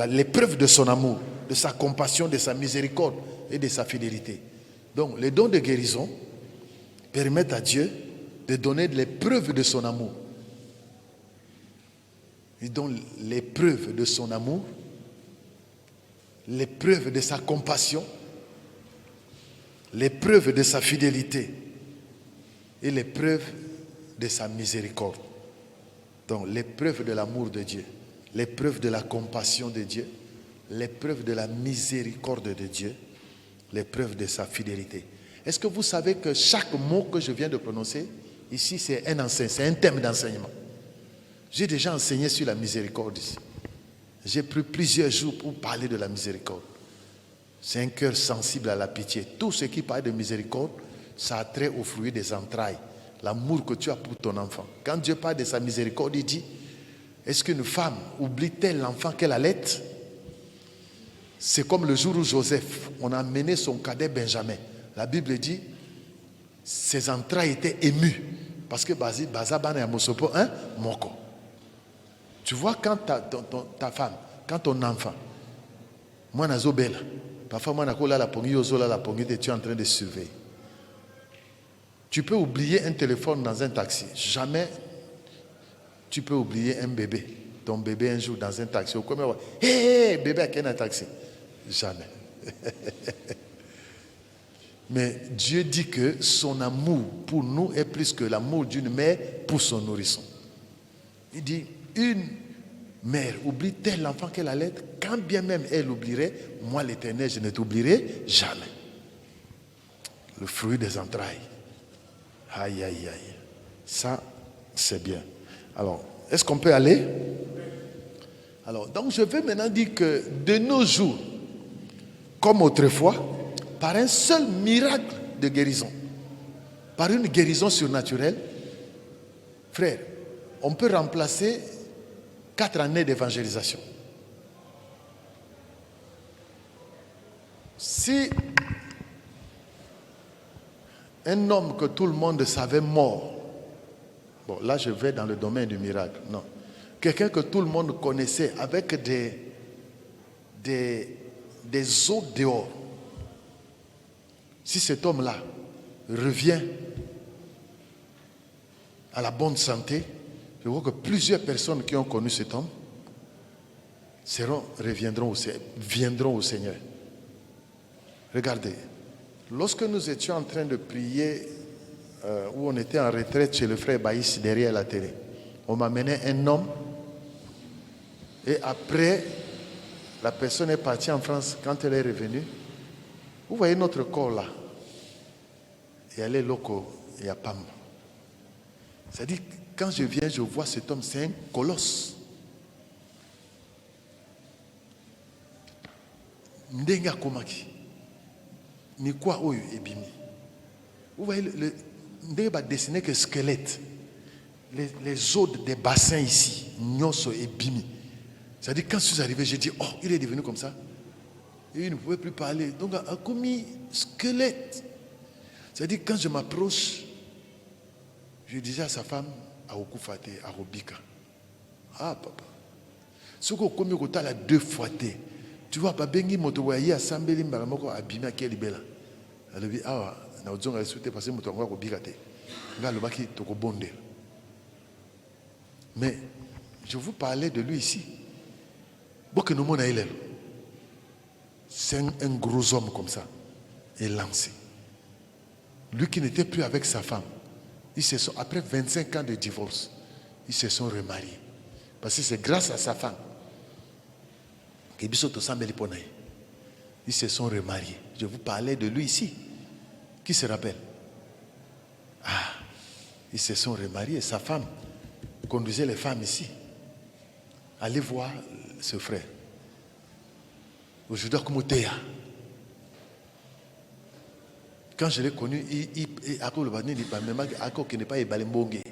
l'épreuve de son amour, de sa compassion, de sa miséricorde et de sa fidélité. Donc les dons de guérison permettent à Dieu de donner l'épreuve de son amour. Il donne l'épreuve de son amour, l'épreuve de sa compassion, l'épreuve de sa fidélité et l'épreuve de sa miséricorde. Donc l'épreuve de l'amour de Dieu, l'épreuve de la compassion de Dieu, l'épreuve de la miséricorde de Dieu, l'épreuve de sa fidélité. Est-ce que vous savez que chaque mot que je viens de prononcer, ici c'est un thème d'enseignement. J'ai déjà enseigné sur la miséricorde ici. J'ai pris plusieurs jours pour parler de la miséricorde. C'est un cœur sensible à la pitié. Tout ce qui parle de miséricorde, ça a trait au fruit des entrailles. L'amour que tu as pour ton enfant. Quand Dieu parle de sa miséricorde, il dit, est-ce qu'une femme oublie-t-elle l'enfant qu'elle allait? C'est comme le jour où Joseph, on a amené son cadet Benjamin. La Bible dit, ses entrailles étaient émues. Parce que Bazabane et Amosopo, Moko. Tu vois, quand ta femme, quand ton enfant, moi, Nazobela, parfois, moi, la pongi, tu es en train de surveiller. Tu peux oublier un téléphone dans un taxi. Jamais tu peux oublier un bébé. Ton bébé un jour dans un taxi. Hé, bébé, qui est un taxi? Jamais. Mais Dieu dit que son amour pour nous est plus que l'amour d'une mère pour son nourrisson. Il dit, une mère oublie-t-elle l'enfant qu'elle allait? Quand bien même elle oublierait, moi l'Éternel, je ne t'oublierai jamais. Le fruit des entrailles. Aïe, aïe, aïe. Ça, c'est bien. Alors, est-ce qu'on peut aller? Alors, donc je vais maintenant dire que de nos jours, comme autrefois, par un seul miracle de guérison, par une guérison surnaturelle, frère, on peut remplacer 4 années d'évangélisation. Si un homme que tout le monde savait mort, bon là je vais dans le domaine du miracle, non, quelqu'un que tout le monde connaissait avec des os dehors, si cet homme-là revient à la bonne santé, je vois que plusieurs personnes qui ont connu cet homme viendront au Seigneur. Regardez, lorsque nous étions en train de prier, où on était en retraite chez le frère Baïs derrière la télé, on m'a amené un homme Et après, la personne est partie en France. Quand elle est revenue, vous voyez notre corps là. Et elle est loco, il y a Pam. C'est-à-dire, quand je viens, je vois cet homme, c'est un colosse. Ndenga Komaki. Ni quoi oyo ebimi. Vous voyez, Ndenga va dessiner que squelette. Les os des bassins ici, Nyoso et Bimi. C'est-à-dire, quand je suis arrivé, j'ai dit, oh, il est devenu comme ça. Et il ne pouvait plus parler. Donc, a commis squelette. C'est-à-dire, quand je m'approche, je disais à sa femme, à Okufate, à Robika, ah, papa, ce qu'on commis au total 2 fois, tu vois, pas bengi motowaye à Sambeli Maramoko à Bimi à Kelibela. Elle dit, ah, n'a pas de souhaité passer motowaye à Robika. Là, le baki toko bonde. Mais je vous parlais de lui ici. C'est un gros homme comme ça. Et lancé. Lui qui n'était plus avec sa femme. Après 25 ans de divorce, ils se sont remariés. Parce que c'est grâce à sa femme. Ils se sont remariés. Je vous parlais de lui ici. Qui se rappelle? Ah, ils se sont remariés. Sa femme conduisait les femmes ici. Allez voir ce frère. Aujourd'hui, comme Théa. Quand je l'ai connu, il n'est pas Ebalembongue.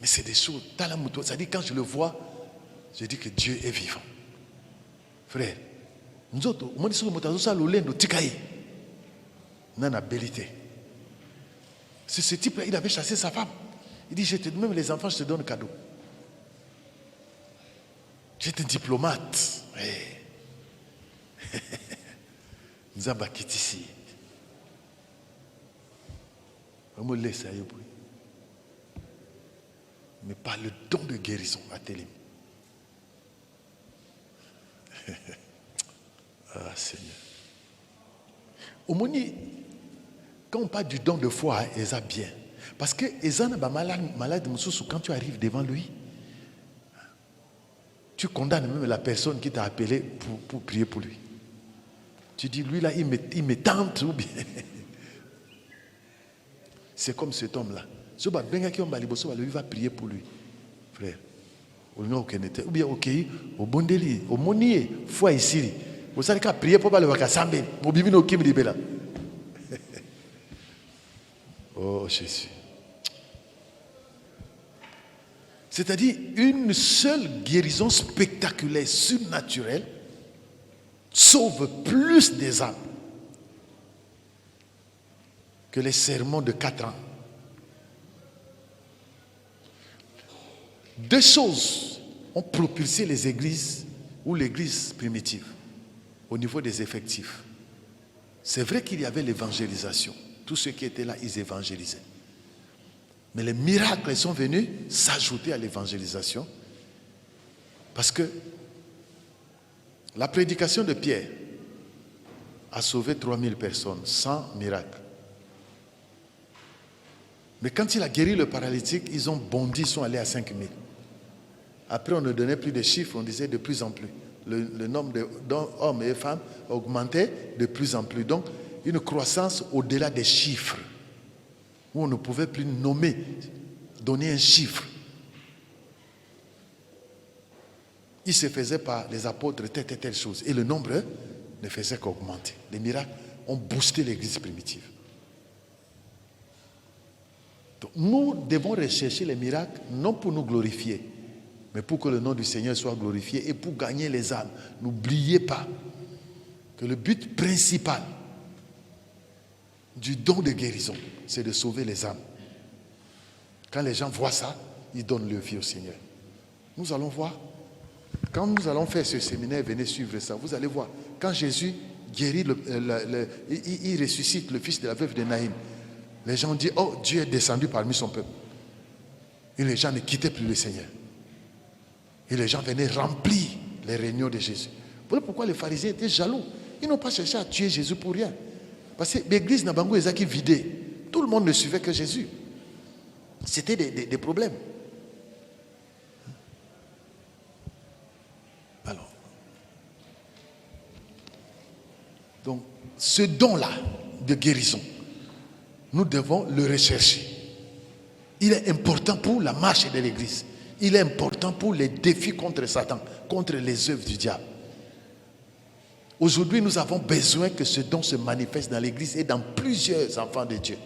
Mais c'est des choses. C'est-à-dire, quand je le vois, je dis que Dieu est vivant. Frère, nous autres, on dit que c'est ce type-là, il avait chassé sa femme. Il dit, même les enfants, je te donne cadeau. J'étais diplomate. Nous avons quitté ici. On me laisse aller. Mais par le don de guérison à Télim. Ah, Seigneur. Au moni, quand on parle du don de foi, ils ont bien. Parce que ils ont malade, quand tu arrives devant lui, tu condamnes même la personne qui t'a appelé pour prier pour lui. Tu dis, lui là, il me tente ou bien. C'est comme cet homme-là. Ce lui va prier pour lui. Frère. Ou bien, ok, au Bondeli, au Monier, foi ici. Vous savez qu'à prier pour le Wakasambe, au Bibino Kim Libela. Oh Jésus. C'est-à-dire, une seule guérison spectaculaire, surnaturelle, sauve plus des âmes que les sermons de 4 ans. 2 choses ont propulsé les églises ou l'église primitive au niveau des effectifs. C'est vrai qu'il y avait l'évangélisation. Tous ceux qui étaient là, ils évangélisaient. Mais les miracles sont venus s'ajouter à l'évangélisation parce que la prédication de Pierre a sauvé 3000 personnes sans miracle. Mais quand il a guéri le paralytique, ils ont bondi, ils sont allés à 5000. Après, on ne donnait plus de chiffres, on disait de plus en plus. Le nombre d'hommes et femmes augmentait de plus en plus. Donc, une croissance au-delà des chiffres, où on ne pouvait plus nommer, donner un chiffre. Il se faisait par les apôtres telle chose. Et le nombre ne faisait qu'augmenter. Les miracles ont boosté l'église primitive. Donc, nous devons rechercher les miracles, non pour nous glorifier, mais pour que le nom du Seigneur soit glorifié et pour gagner les âmes. N'oubliez pas que le but principal du don de guérison, c'est de sauver les âmes. Quand les gens voient ça, ils donnent leur vie au Seigneur. Nous allons voir. Quand nous allons faire ce séminaire, venez suivre ça. Vous allez voir. Quand Jésus guérit, il ressuscite le fils de la veuve de Naïm. Les gens disent, oh, Dieu est descendu parmi son peuple. Et les gens ne quittaient plus le Seigneur. Et les gens venaient remplir les réunions de Jésus. Voilà pourquoi les pharisiens étaient jaloux. Ils n'ont pas cherché à tuer Jésus pour rien. Parce que l'église Nabango est qui vidée. Tout le monde ne suivait que Jésus. C'était des problèmes. Donc, ce don-là de guérison, nous devons le rechercher. Il est important pour la marche de l'Église. Il est important pour les défis contre Satan, contre les œuvres du diable. Aujourd'hui, nous avons besoin que ce don se manifeste dans l'Église et dans plusieurs enfants de Dieu.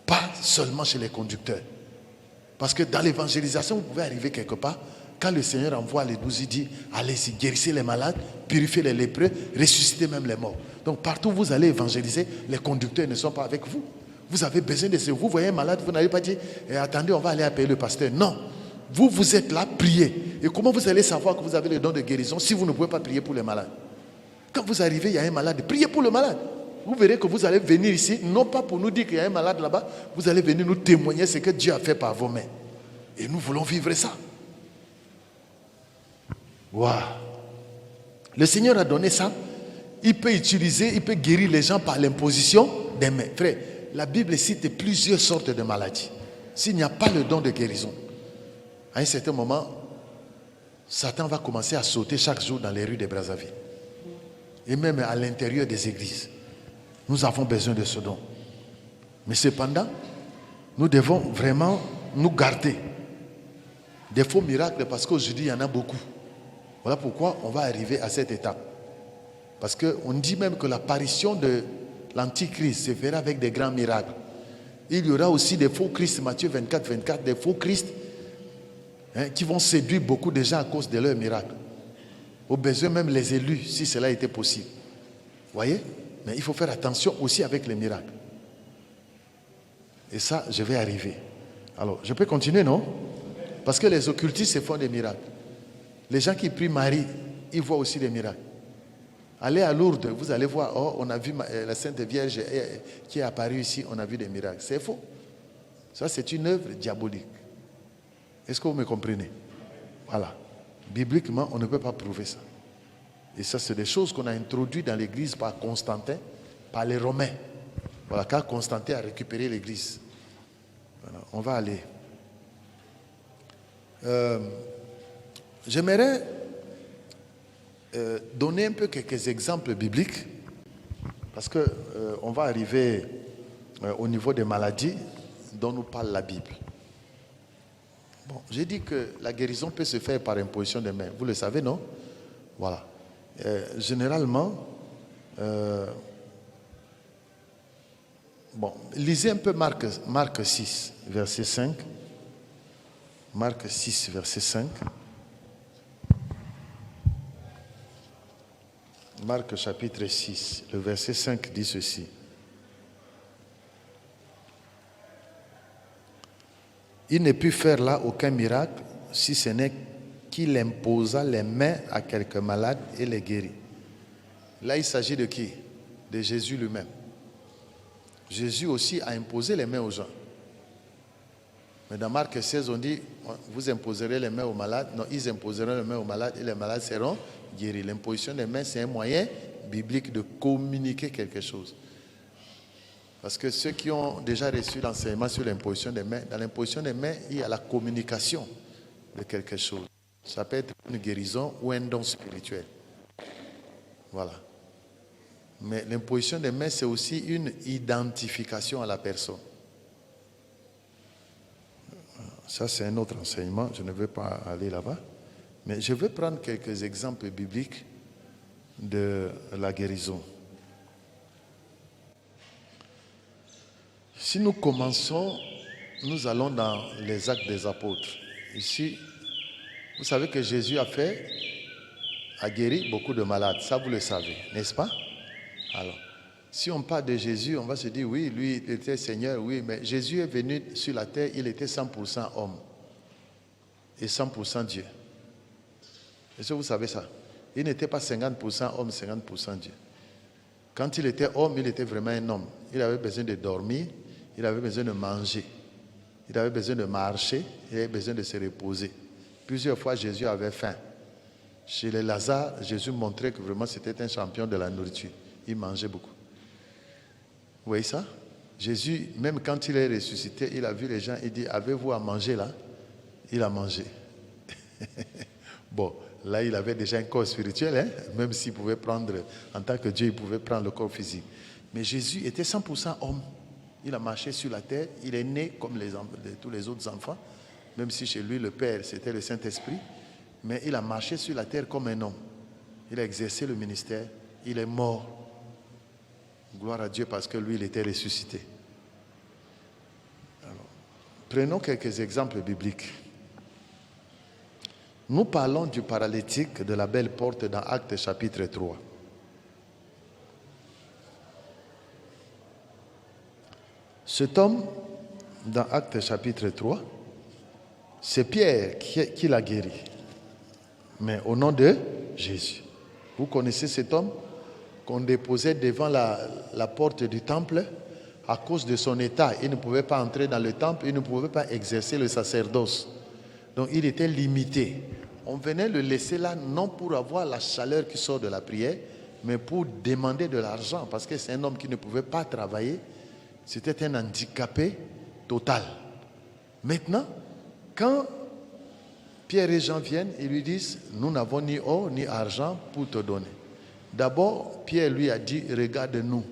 Pas seulement chez les conducteurs. Parce que dans l'évangélisation, vous pouvez arriver quelque part. Quand le Seigneur envoie les 12, il dit, allez-y, guérissez les malades, purifiez les lépreux, ressuscitez même les morts. Donc partout où vous allez évangéliser, les conducteurs ne sont pas avec vous. Vous avez besoin de ce. Vous voyez un malade, vous n'allez pas dire, attendez, on va aller appeler le pasteur. Non. Vous êtes là, priez. Et comment vous allez savoir que vous avez le don de guérison si vous ne pouvez pas prier pour les malades? Quand vous arrivez, il y a un malade, priez pour le malade. Vous verrez que vous allez venir ici, non pas pour nous dire qu'il y a un malade là-bas, vous allez venir nous témoigner ce que Dieu a fait par vos mains. Et nous voulons vivre ça. Waouh! Le Seigneur a donné ça. Il peut utiliser, il peut guérir les gens par l'imposition des mains. Frère, la Bible cite plusieurs sortes de maladies. S'il n'y a pas le don de guérison, à un certain moment, Satan va commencer à sauter chaque jour dans les rues de Brazzaville. Et même à l'intérieur des églises. Nous avons besoin de ce don. Mais cependant, nous devons vraiment nous garder des faux miracles parce qu'aujourd'hui, il y en a beaucoup. Voilà pourquoi on va arriver à cette étape. Parce qu'on dit même que l'apparition de l'Antichrist se fera avec des grands miracles. Il y aura aussi des faux Christ, Matthieu 24, 24, des faux Christ qui vont séduire beaucoup de gens à cause de leurs miracles. Au besoin même les élus, si cela était possible. Vous voyez? Mais il faut faire attention aussi avec les miracles. Et ça, je vais arriver. Alors, je peux continuer, non? Parce que les occultistes se font des miracles. Les gens qui prient Marie, ils voient aussi des miracles. Allez à Lourdes, vous allez voir, oh, on a vu la Sainte Vierge qui est apparue ici, on a vu des miracles. C'est faux. Ça, c'est une œuvre diabolique. Est-ce que vous me comprenez? Voilà. Bibliquement, on ne peut pas prouver ça. Et ça, c'est des choses qu'on a introduites dans l'église par Constantin, par les Romains. Voilà, car Constantin a récupéré l'église. Voilà, on va aller. J'aimerais donner un peu quelques exemples bibliques, parce qu'on va arriver au niveau des maladies dont nous parle la Bible. Bon, j'ai dit que la guérison peut se faire par imposition des mains. Vous le savez, non? Voilà. Généralement, bon, lisez un peu Marc 6, verset 5. Marc 6, verset 5. Marc chapitre 6, le verset 5 dit ceci. Il ne put faire là aucun miracle, si ce n'est qu'il imposa les mains à quelques malades et les guérit. Là, il s'agit de qui? De Jésus lui-même. Jésus aussi a imposé les mains aux gens. Mais dans Marc 16, on dit, vous imposerez les mains aux malades. Non, ils imposeront les mains aux malades et les malades seront guéris. L'imposition des mains, c'est un moyen biblique de communiquer quelque chose. Parce que ceux qui ont déjà reçu l'enseignement sur l'imposition des mains, dans l'imposition des mains, il y a la communication de quelque chose. Ça peut être une guérison ou un don spirituel. Voilà. Mais l'imposition des mains, c'est aussi une identification à la personne. Ça, c'est un autre enseignement. Je ne vais pas aller là-bas. Mais je vais prendre quelques exemples bibliques de la guérison. Si nous commençons, nous allons dans les actes des apôtres. Ici, vous savez que Jésus a guéri beaucoup de malades. Ça, vous le savez, n'est-ce pas? Alors, si on parle de Jésus, on va se dire, oui, lui, il était Seigneur, oui, mais Jésus est venu sur la terre, il était 100% homme et 100% Dieu. Est-ce que vous savez ça? Il n'était pas 50% homme, 50% Dieu. Quand il était homme, il était vraiment un homme. Il avait besoin de dormir, il avait besoin de manger, il avait besoin de marcher, il avait besoin de se reposer. Plusieurs fois, Jésus avait faim. Chez les Lazare, Jésus montrait que vraiment c'était un champion de la nourriture. Il mangeait beaucoup. Vous voyez ça? Jésus, même quand il est ressuscité, il a vu les gens, il dit, avez-vous à manger là? Il a mangé. Bon, là, il avait déjà un corps spirituel, hein? Même s'il pouvait prendre, en tant que Dieu, il pouvait prendre le corps physique. Mais Jésus était 100% homme. Il a marché sur la terre, il est né comme tous les autres enfants, même si chez lui, le Père, c'était le Saint-Esprit. Mais il a marché sur la terre comme un homme. Il a exercé le ministère, il est mort. Gloire à Dieu parce que lui, il était ressuscité. Alors, prenons quelques exemples bibliques. Nous parlons du paralytique de la belle porte dans Actes chapitre 3. Cet homme, dans Actes chapitre 3, c'est Pierre qui l'a guéri, mais au nom de Jésus. Vous connaissez cet homme qu'on déposait devant la porte du temple à cause de son état. Il ne pouvait pas entrer dans le temple, il ne pouvait pas exercer le sacerdoce. Donc il était limité. On venait le laisser là non pour avoir la chaleur qui sort de la prière, mais pour demander de l'argent, parce que c'est un homme qui ne pouvait pas travailler. C'était un handicapé total. Maintenant, quand Pierre et Jean viennent, ils lui disent, nous n'avons ni or ni argent pour te donner. D'abord, Pierre lui a dit, regarde-nous.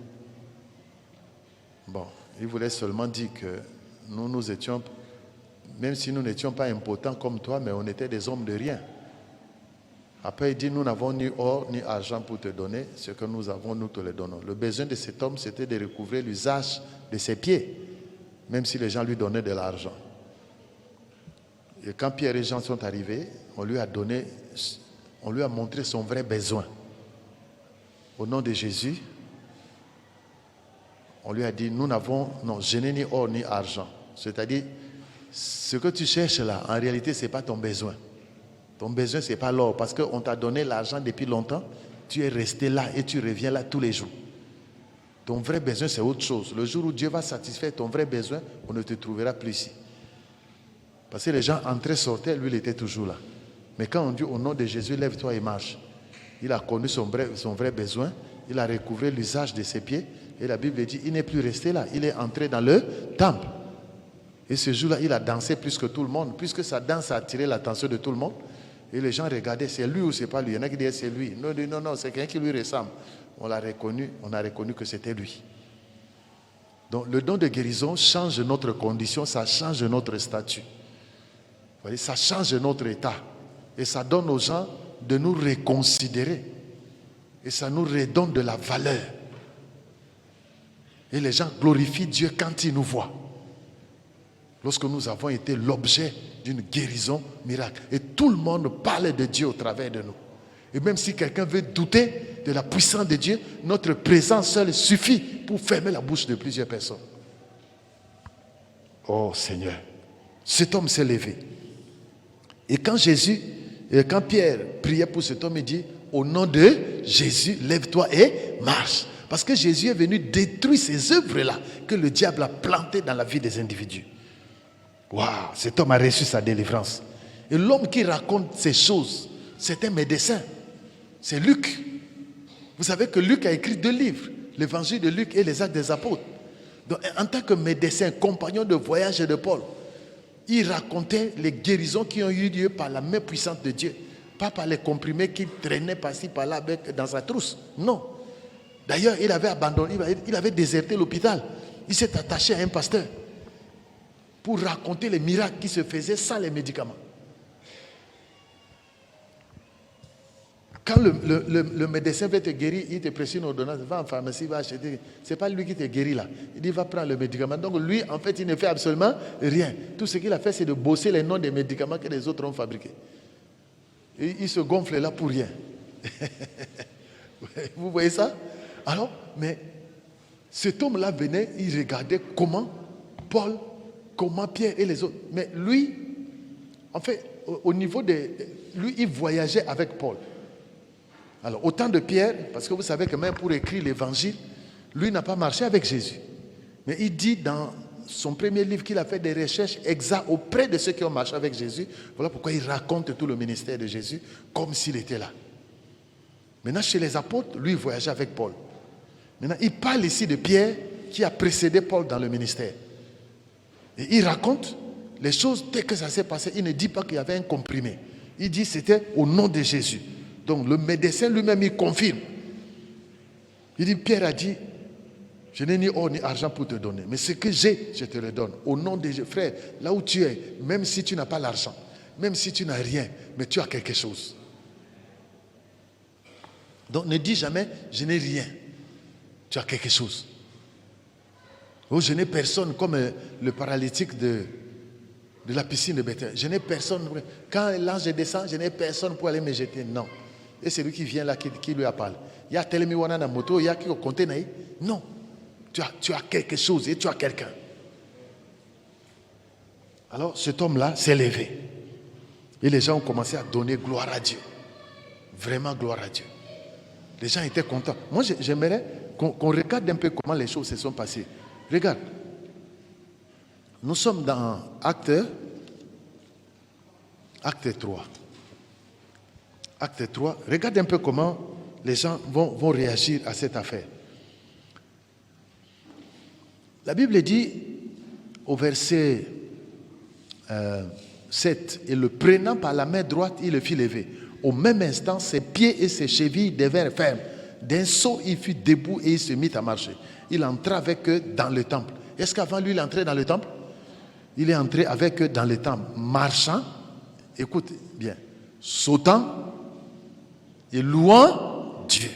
Bon, il voulait seulement dire que nous étions, même si nous n'étions pas impotents comme toi, mais on était des hommes de rien. Après, il dit, nous n'avons ni or ni argent pour te donner, ce que nous avons, nous te le donnons. Le besoin de cet homme, c'était de recouvrer l'usage de ses pieds, même si les gens lui donnaient de l'argent. Et quand Pierre et Jean sont arrivés, on lui a montré son vrai besoin. Au nom de Jésus, on lui a dit, nous n'avons, non, je n'ai ni or ni argent. C'est-à-dire, ce que tu cherches là, en réalité, ce n'est pas ton besoin. Ton besoin, ce n'est pas l'or, parce qu'on t'a donné l'argent depuis longtemps, tu es resté là et tu reviens là tous les jours. Ton vrai besoin, c'est autre chose. Le jour où Dieu va satisfaire ton vrai besoin, on ne te trouvera plus ici. Parce que les gens entraient, sortaient, lui, il était toujours là. Mais quand on dit au nom de Jésus, lève-toi et marche, il a connu son vrai besoin, il a recouvré l'usage de ses pieds, et la Bible dit, il n'est plus resté là, il est entré dans le temple. Et ce jour-là, il a dansé plus que tout le monde, puisque sa danse a attiré l'attention de tout le monde. Et les gens regardaient, c'est lui ou c'est pas lui? Il y en a qui disaient, c'est lui. Non, non, c'est quelqu'un qui lui ressemble. On a reconnu que c'était lui. Donc le don de guérison change notre condition, ça change notre statut. Vous voyez, ça change notre état. Et ça donne aux gens de nous reconsidérer. Et ça nous redonne de la valeur. Et les gens glorifient Dieu quand ils nous voient. Lorsque nous avons été l'objet d'une guérison miracle. Et tout le monde parle de Dieu au travers de nous. Et même si quelqu'un veut douter de la puissance de Dieu, notre présence seule suffit pour fermer la bouche de plusieurs personnes. Oh Seigneur, cet homme s'est levé. Et quand Pierre priait pour cet homme, il dit, au nom de Jésus, lève-toi et marche. Parce que Jésus est venu détruire ces œuvres-là que le diable a plantées dans la vie des individus. Waouh, cet homme a reçu sa délivrance. Et l'homme qui raconte ces choses, c'est un médecin. C'est Luc. Vous savez que Luc a écrit 2 livres, l'évangile de Luc et les actes des apôtres. Donc, en tant que médecin, compagnon de voyage de Paul, il racontait les guérisons qui ont eu lieu par la main puissante de Dieu. Pas par les comprimés qui traînaient par-ci, par-là dans sa trousse. Non. D'ailleurs, il avait abandonné, il avait déserté l'hôpital. Il s'est attaché à un pasteur pour raconter les miracles qui se faisaient sans les médicaments. Quand le médecin veut te guérir, il te prescrit une ordonnance, va en pharmacie, va acheter. Ce n'est pas lui qui te guérit là. Il dit, va prendre le médicament. Donc lui, en fait, il ne fait absolument rien. Tout ce qu'il a fait, c'est de bosser les noms des médicaments que les autres ont fabriqués. Et il se gonfle là pour rien. Vous voyez ça? Alors, mais cet homme-là venait, il regardait comment Paul, comment Pierre et les autres. Mais lui, en fait, au niveau de... Lui, il voyageait avec Paul. Alors, au temps de Pierre, parce que vous savez que même pour écrire l'évangile, lui n'a pas marché avec Jésus. Mais il dit dans son premier livre qu'il a fait des recherches exactes auprès de ceux qui ont marché avec Jésus. Voilà pourquoi il raconte tout le ministère de Jésus comme s'il était là. Maintenant, chez les apôtres, lui, il voyageait avec Paul. Maintenant, il parle ici de Pierre qui a précédé Paul dans le ministère. Et il raconte les choses dès que ça s'est passé. Il ne dit pas qu'il y avait un comprimé. Il dit c'était au nom de Jésus. Donc le médecin lui-même, il confirme. Il dit, Pierre a dit, je n'ai ni or ni argent pour te donner, mais ce que j'ai, je te le donne. Au nom de Jésus. Frère, là où tu es, même si tu n'as pas l'argent, même si tu n'as rien, mais tu as quelque chose. Donc ne dis jamais, je n'ai rien. Tu as quelque chose. Oh, je n'ai personne comme le paralytique de la piscine de Bethel. Je n'ai personne. Quand l'ange descend, je n'ai personne pour aller me jeter. Non. Et c'est lui qui vient là, qui lui a parlé. Il y a tel miwana na moto, il y a qui au conteneur. Non. Tu as quelque chose et tu as quelqu'un. Alors cet homme-là s'est levé. Et les gens ont commencé à donner gloire à Dieu. Vraiment gloire à Dieu. Les gens étaient contents. Moi, j'aimerais qu'on regarde un peu comment les choses se sont passées. Regarde. Nous sommes dans Acte 3. Acte 3. Regarde un peu comment les gens vont réagir à cette affaire. La Bible dit au verset 7, et le prenant par la main droite, il le fit lever. Au même instant, ses pieds et ses chevilles devinrent fermes. D'un saut, il fut debout et il se mit à marcher. Il entra avec eux dans le temple. Est-ce qu'avant lui, il entrait dans le temple? Il est entré avec eux dans le temple, marchant, écoute bien, sautant et louant Dieu.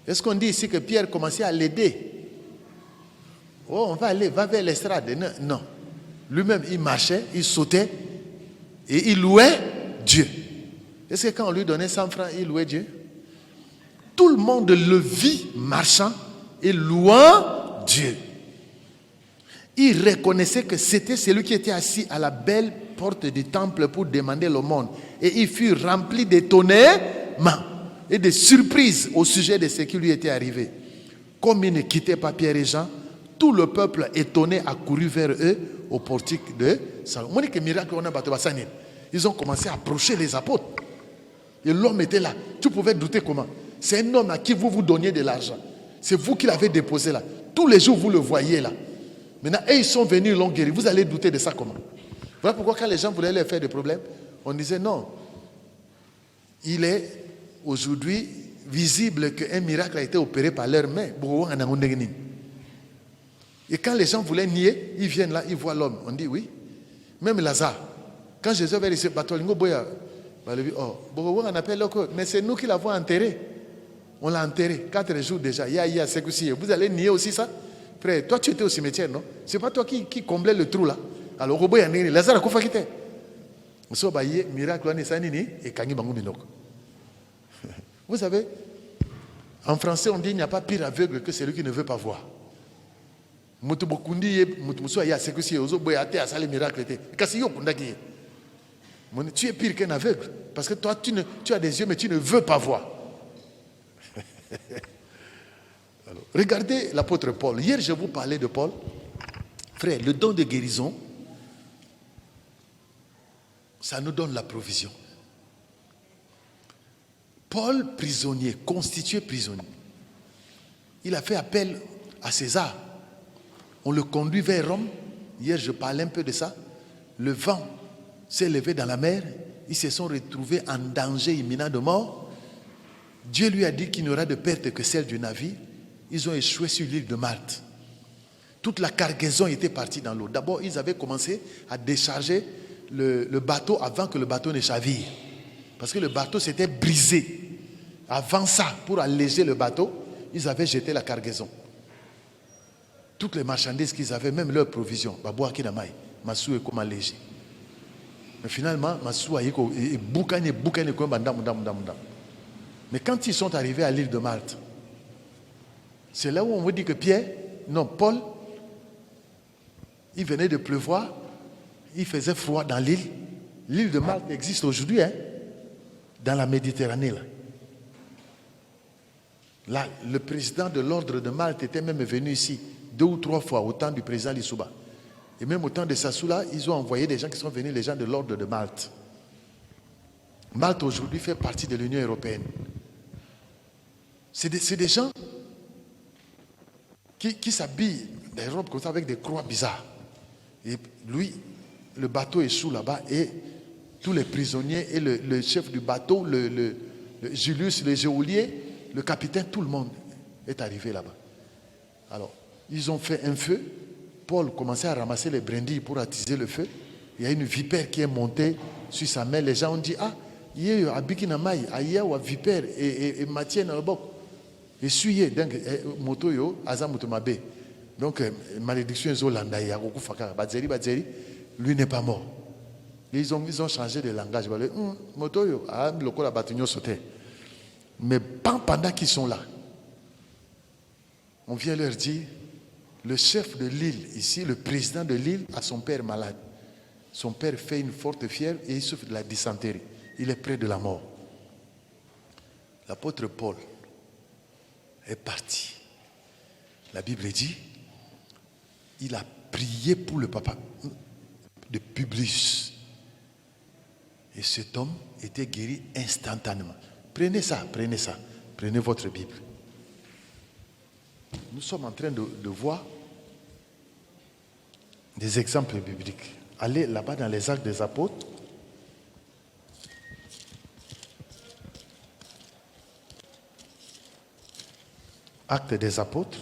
Est-ce qu'on dit ici que Pierre commençait à l'aider? Oh, on va aller, va vers l'estrade. Non. Lui-même, il marchait, il sautait et il louait Dieu. Est-ce que quand on lui donnait 100 francs, il louait Dieu? Tout le monde le vit marchant et louant Dieu. Il reconnaissait que c'était celui qui était assis à la belle porte du temple pour demander l'aumône. Et il fut rempli d'étonnement et de surprise au sujet de ce qui lui était arrivé. Comme il ne quittait pas Pierre et Jean, tout le peuple étonné accourut vers eux au portique de Salomon. Ils ont commencé à approcher les apôtres. Et l'homme était là. Tu pouvais douter comment? C'est un homme à qui vous donniez de l'argent. C'est vous qui l'avez déposé là. Tous les jours, vous le voyez là. Maintenant, ils sont venus, ils l'ont guéri. Vous allez douter de ça comment? Voilà pourquoi quand les gens voulaient leur faire des problèmes, on disait non. Il est aujourd'hui visible qu'un miracle a été opéré par leurs mains. Et quand les gens voulaient nier, ils viennent là, ils voient l'homme. On dit oui. Même Lazare. Quand Jésus avait dit, on appelle mais c'est nous qui l'avons enterré. On l'a enterré 4 jours déjà. Vous allez nier aussi ça? Frère, toi tu étais au cimetière, non? C'est pas toi qui comblais le trou là. Alors, Lazare a fait quitter. Vous savez, en français on dit il n'y a pas pire aveugle que celui qui ne veut pas voir. Tu es pire qu'un aveugle. Parce que toi, tu as des yeux, mais tu ne veux pas voir. Alors, regardez l'apôtre Paul. Hier, je vous parlais de Paul. Frère, le don de guérison, ça nous donne la provision. Paul, prisonnier, constitué prisonnier, il a fait appel à César. On le conduit vers Rome. Hier, je parlais un peu de ça. Le vent s'est levé dans la mer. Ils se sont retrouvés en danger imminent de mort. Dieu lui a dit qu'il n'y aura de perte que celle du navire. Ils ont échoué sur l'île de Malte. Toute la cargaison était partie dans l'eau. D'abord, ils avaient commencé à décharger le bateau avant que le bateau ne chavire. Parce que le bateau s'était brisé. Avant ça, pour alléger le bateau, ils avaient jeté la cargaison. Toutes les marchandises qu'ils avaient, même leurs provisions, Massou est comme allégé. Mais finalement, Massou est boucané. Mais quand ils sont arrivés à l'île de Malte, c'est là où on vous dit que Paul, il venait de pleuvoir, il faisait froid dans l'île. L'île de Malte existe aujourd'hui, dans la Méditerranée. Là, le président de l'ordre de Malte était même venu ici 2 ou 3 fois au temps du président Lissouba. Et même au temps de Sassoula, ils ont envoyé des gens qui sont venus, les gens de l'ordre de Malte. Malte aujourd'hui fait partie de l'Union européenne. C'est des gens qui s'habillent des robes comme ça avec des croix bizarres. Et lui, le bateau échoue là-bas et tous les prisonniers et le chef du bateau, le Julius, le geôlier, le capitaine, tout le monde est arrivé là-bas. Alors, ils ont fait un feu. Paul commençait à ramasser les brindilles pour attiser le feu. Il y a une vipère qui est montée sur sa main. Les gens ont dit, ah, il y a un bikinamai, il y a une vipère et matière dans le boc. Et suyé, donc, moto yo, aza moto mabe. Donc, malédiction Zolanda, il y a beaucoup de Badzeri, lui n'est pas mort. Ils ont changé de langage. Moto yo, le coup la bâtonnier sauté. Mais pendant qu'ils sont là, on vient leur dire, le chef de l'île ici, le président de l'île, a son père malade. Son père fait une forte fièvre et il souffre de la dysenterie. Il est près de la mort. L'apôtre Paul est parti. La Bible dit, il a prié pour le papa de Publius. Et cet homme était guéri instantanément. Prenez ça, prenez votre Bible. Nous sommes en train de voir des exemples bibliques. Allez là-bas dans les Actes des Apôtres. Actes des Apôtres.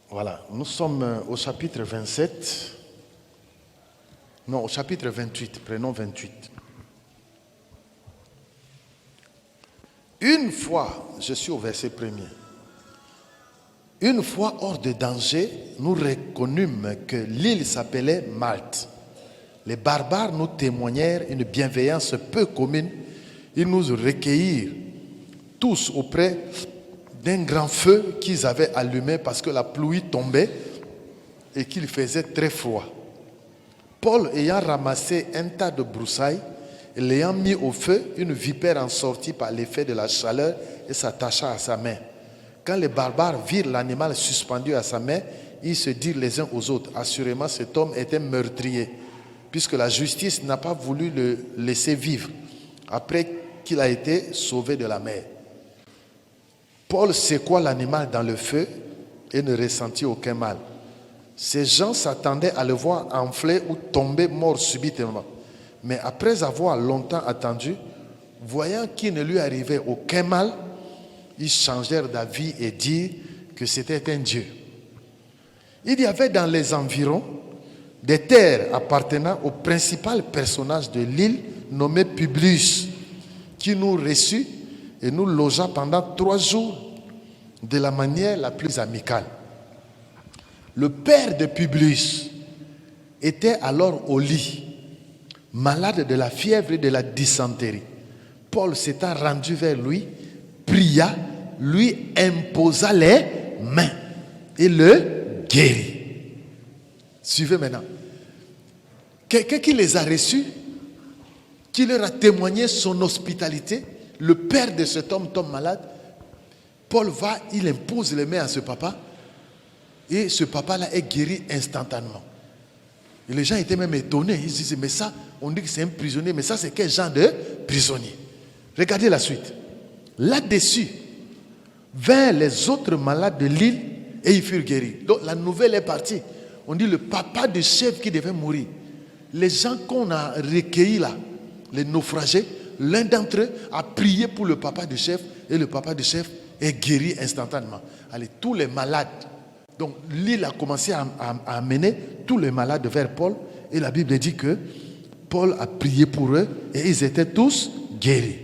Voilà, nous sommes au chapitre 27. Non, au chapitre 28, prenons 28. Une fois, je suis au verset 1er. Une fois hors de danger, nous reconnûmes que l'île s'appelait Malte. Les barbares nous témoignèrent une bienveillance peu commune. Ils nous recueillirent tous auprès d'un grand feu qu'ils avaient allumé parce que la pluie tombait et qu'il faisait très froid. Paul, ayant ramassé un tas de broussailles et l'ayant mis au feu, une vipère en sortit par l'effet de la chaleur et s'attacha à sa main. Quand les barbares virent l'animal suspendu à sa main, ils se dirent les uns aux autres, assurément cet homme était meurtrier, puisque la justice n'a pas voulu le laisser vivre après qu'il a été sauvé de la mer. Paul secoua l'animal dans le feu et ne ressentit aucun mal. Ces gens s'attendaient à le voir enfler ou tomber mort subitement. Mais après avoir longtemps attendu, voyant qu'il ne lui arrivait aucun mal, ils changèrent d'avis et dirent que c'était un Dieu. Il y avait dans les environs des terres appartenant au principal personnage de l'île nommé Publius, qui nous reçut et nous logea pendant 3 jours de la manière la plus amicale. Le père de Publius était alors au lit, malade de la fièvre et de la dysenterie. Paul s'étant rendu vers lui, pria, lui imposa les mains et le guérit. Suivez maintenant. Quelqu'un qui les a reçus, qui leur a témoigné son hospitalité, le père de cet homme tombe malade, Paul va, il impose les mains à ce papa, et ce papa-là est guéri instantanément. Et les gens étaient même étonnés. Ils disaient, mais ça, on dit que c'est un prisonnier, mais ça, c'est quel genre de prisonnier? Regardez la suite. Là-dessus, vinrent les autres malades de l'île et ils furent guéris. Donc la nouvelle est partie. On dit le papa du chef qui devait mourir. Les gens qu'on a recueillis là, les naufragés, l'un d'entre eux a prié pour le papa du chef et le papa du chef est guéri instantanément. Allez, tous les malades. Donc l'île a commencé à amener tous les malades vers Paul et la Bible dit que Paul a prié pour eux et ils étaient tous guéris.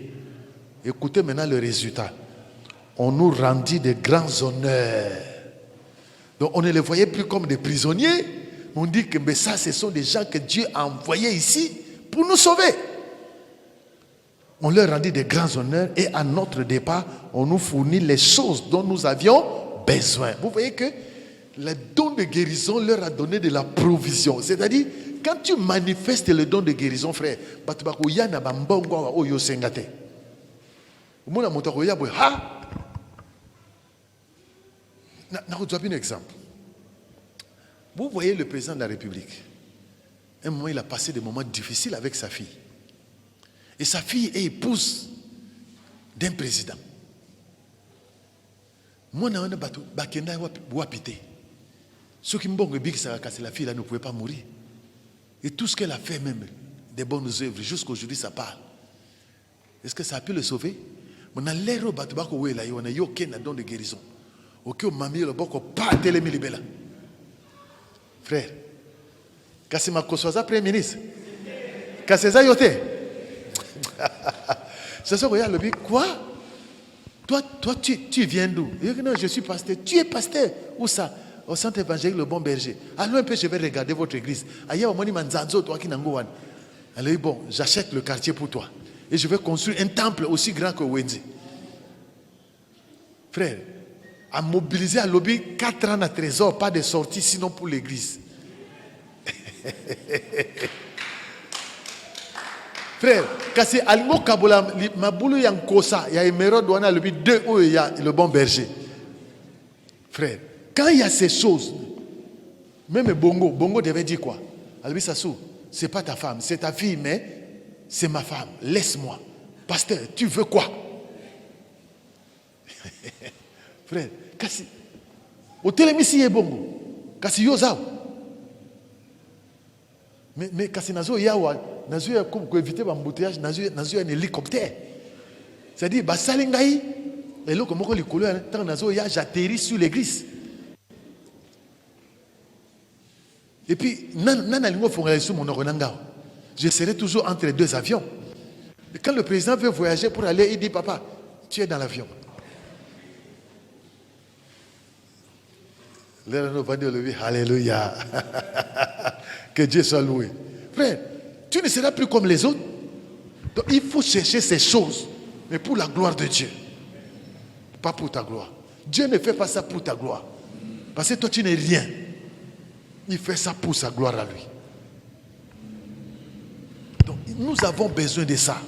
Écoutez maintenant le résultat. On nous rendit de grands honneurs. Donc on ne les voyait plus comme des prisonniers. On dit que mais ça, ce sont des gens que Dieu a envoyés ici pour nous sauver. On leur rendit de grands honneurs et à notre départ, on nous fournit les choses dont nous avions besoin. Vous voyez que le don de guérison leur a donné de la provision. C'est-à-dire, quand tu manifestes le don de guérison, frère, un exemple. Vous voyez le président de la République. Un moment, il a passé des moments difficiles avec sa fille. Et sa fille est épouse d'un président. Moi, je suis ceux qui m'ont dit que la fille là ne pouvait pas mourir. Et tout ce qu'elle a fait même, des bonnes œuvres, jusqu'aujourd'hui ça parle. Est-ce que ça a pu le sauver? On a l'air au bateau, on a eu aucun don de guérison. Aucun mamie, le boko, pas télémi libéla. Frère, Kassima Koswaza, Premier ministre. Kasseza Yote. C'est ça, regarde le but. Quoi? Toi, tu viens d'où? Non, je suis pasteur. Tu es pasteur. Où ça? Au centre évangélique Le Bon Berger. Allons un peu, je vais regarder votre église. Ailleurs, on m'a dit, toi qui n'angoan. Elle dit, bon, j'achète le quartier pour toi. Et je vais construire un temple aussi grand que Wendy. Frère, à mobiliser à lobby 4 ans à trésor, pas de sortie, sinon pour l'église. Frère, quand Almo Kabola, Maboulou Yankosa, il y a Emerald Douana, le 2 où il y a Le Bon Berger. Frère, quand il y a ces choses, même Bongo devait dire quoi? Albi Sassou, c'est pas ta femme, c'est ta fille, mais c'est ma femme. Laisse-moi. Pasteur, tu veux quoi? Frère, kasi au télémisi est Bongo. Kasi Yozao. Mais kasi nazo yawa, nazo ya pour éviter l'embouteillage, nazo un hélicoptère. C'est-à-dire, basalingai, et là comme on le couleur, tant nazo ya j'atterris sur l'église. Et puis, je serai toujours entre les 2 avions. Et quand le président veut voyager pour aller, il dit, papa, tu es dans l'avion. Alléluia. Que Dieu soit loué. Frère, tu ne seras plus comme les autres. Donc, il faut chercher ces choses, mais pour la gloire de Dieu. Pas pour ta gloire. Dieu ne fait pas ça pour ta gloire. Parce que toi, tu n'es rien. Il fait ça pour sa gloire à lui. Donc, nous avons besoin de ça.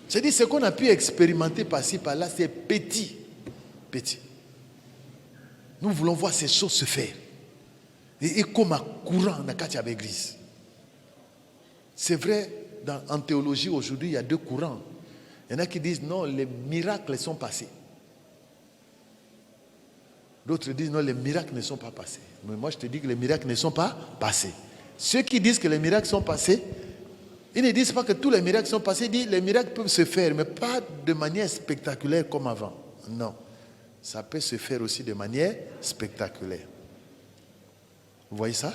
C'est-à-dire, ce qu'on a pu expérimenter par-ci, par-là, c'est petit. Petit. Nous voulons voir ces choses se faire. Et comme un courant dans la l'église. C'est vrai, en théologie, aujourd'hui, il y a 2 courants. Il y en a qui disent, non, les miracles sont passés. D'autres disent non, les miracles ne sont pas passés. Mais moi, je te dis que les miracles ne sont pas passés. Ceux qui disent que les miracles sont passés, ils ne disent pas que tous les miracles sont passés. Ils disent que les miracles peuvent se faire, mais pas de manière spectaculaire comme avant. Non. Ça peut se faire aussi de manière spectaculaire. Vous voyez ça?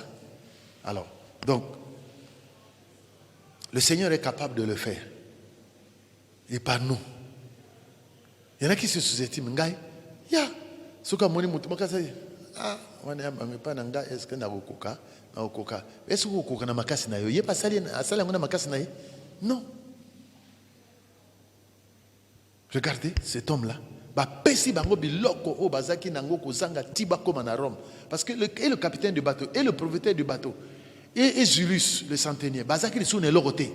Alors, donc, le Seigneur est capable de le faire. Et par nous. Il y en a qui se sous-estiment. Ya. Suka moni mutu makasa ah wana amepana nga eske na okoka est-ce que okoka na makasi na yo ye pasali asala ngona makasi na ye non. Regardez cet homme là ba pesi bango biloko o bazaki nango kozanga tiba koma na Rome parce que le capitaine du bateau et le propriétaire du bateau et Julius le centenier bazaki li sune loroté.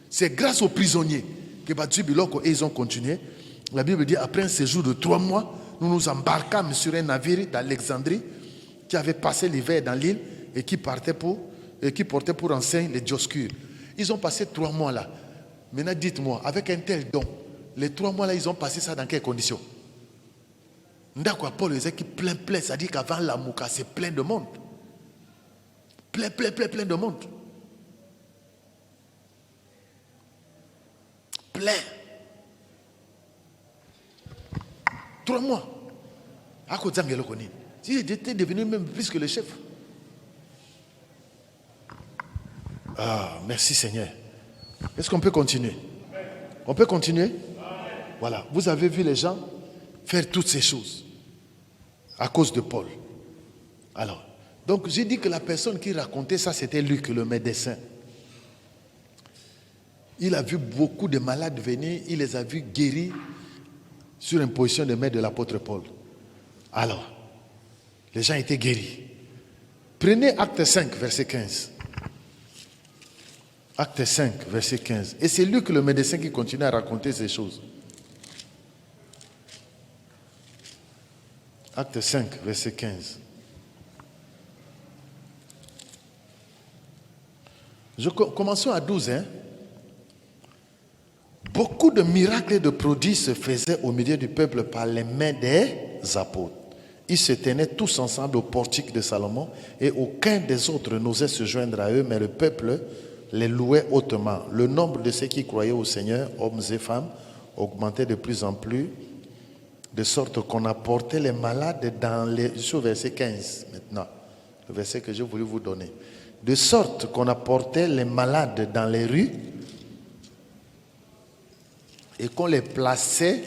C'est grâce aux prisonniers que batu biloko et ils ont continué. La Bible dit après un séjour de 3 mois nous nous embarquâmes sur un navire d'Alexandrie qui avait passé l'hiver dans l'île et qui portait pour enseigne les Dioscures. Ils ont passé 3 mois là. Maintenant, dites-moi, avec un tel don, les 3 mois là, ils ont passé ça dans quelles conditions? D'accord, Paul disait qu'il plein, c'est-à-dire qu'avant la Mouka, c'est plein de monde. Plein de monde. Plein. 3 mois. Si j'étais devenu même plus que le chef. Ah, merci Seigneur. Est-ce qu'on peut continuer? On peut continuer? Voilà. Vous avez vu les gens faire toutes ces choses à cause de Paul. Alors, donc j'ai dit que la personne qui racontait ça, c'était Luc, le médecin. Il a vu beaucoup de malades venir, il les a vus guéris sur imposition de main de l'apôtre Paul. Alors, les gens étaient guéris. Prenez Acte 5, verset 15. Acte 5, verset 15. Et c'est Luc, le médecin, qui continue à raconter ces choses. Acte 5, verset 15. Commençons à 12. Beaucoup de miracles et de prodiges se faisaient au milieu du peuple par les mains des apôtres. Ils se tenaient tous ensemble au portique de Salomon et aucun des autres n'osait se joindre à eux, mais le peuple les louait hautement. Le nombre de ceux qui croyaient au Seigneur, hommes et femmes, augmentait de plus en plus, de sorte qu'on apportait les malades dans les... Je suis au verset 15 maintenant, le verset que j'ai voulu vous donner. De sorte qu'on apportait les malades dans les rues et qu'on les plaçait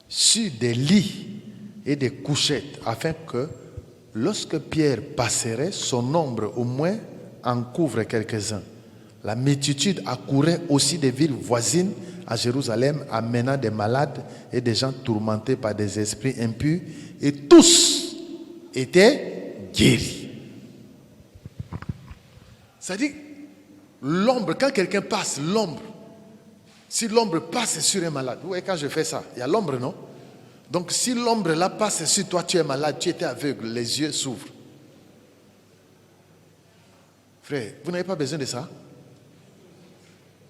sur des lits et des couchettes, afin que lorsque Pierre passerait, son ombre au moins en couvre quelques-uns. La multitude accourait aussi des villes voisines à Jérusalem, amenant des malades et des gens tourmentés par des esprits impurs, et tous étaient guéris. C'est-à-dire, l'ombre, quand quelqu'un passe, l'ombre, si l'ombre passe sur un malade, vous voyez quand je fais ça, il y a l'ombre, non? Donc si l'ombre là passe sur toi, tu es malade, tu étais aveugle, les yeux s'ouvrent. Frère, vous n'avez pas besoin de ça?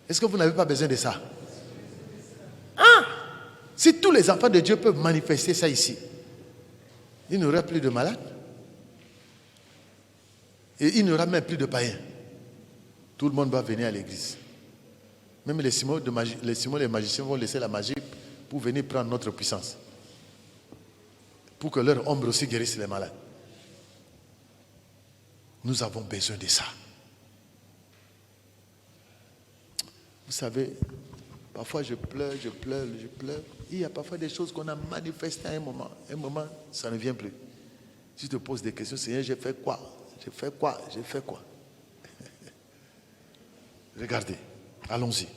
Est-ce que vous n'avez pas besoin de ça? Ah! Si tous les enfants de Dieu peuvent manifester ça ici, il n'y aura plus de malades. Et il n'y aura même plus de païens. Tout le monde va venir à l'église. Même les Simons, les magiciens vont laisser la magie pour venir prendre notre puissance. Pour que leur ombre aussi guérisse les malades. Nous avons besoin de ça. Vous savez, parfois je pleure. Il y a parfois des choses qu'on a manifestées à un moment. Un moment, ça ne vient plus. Si tu te poses des questions, Seigneur, j'ai fait quoi? Regardez, allons-y.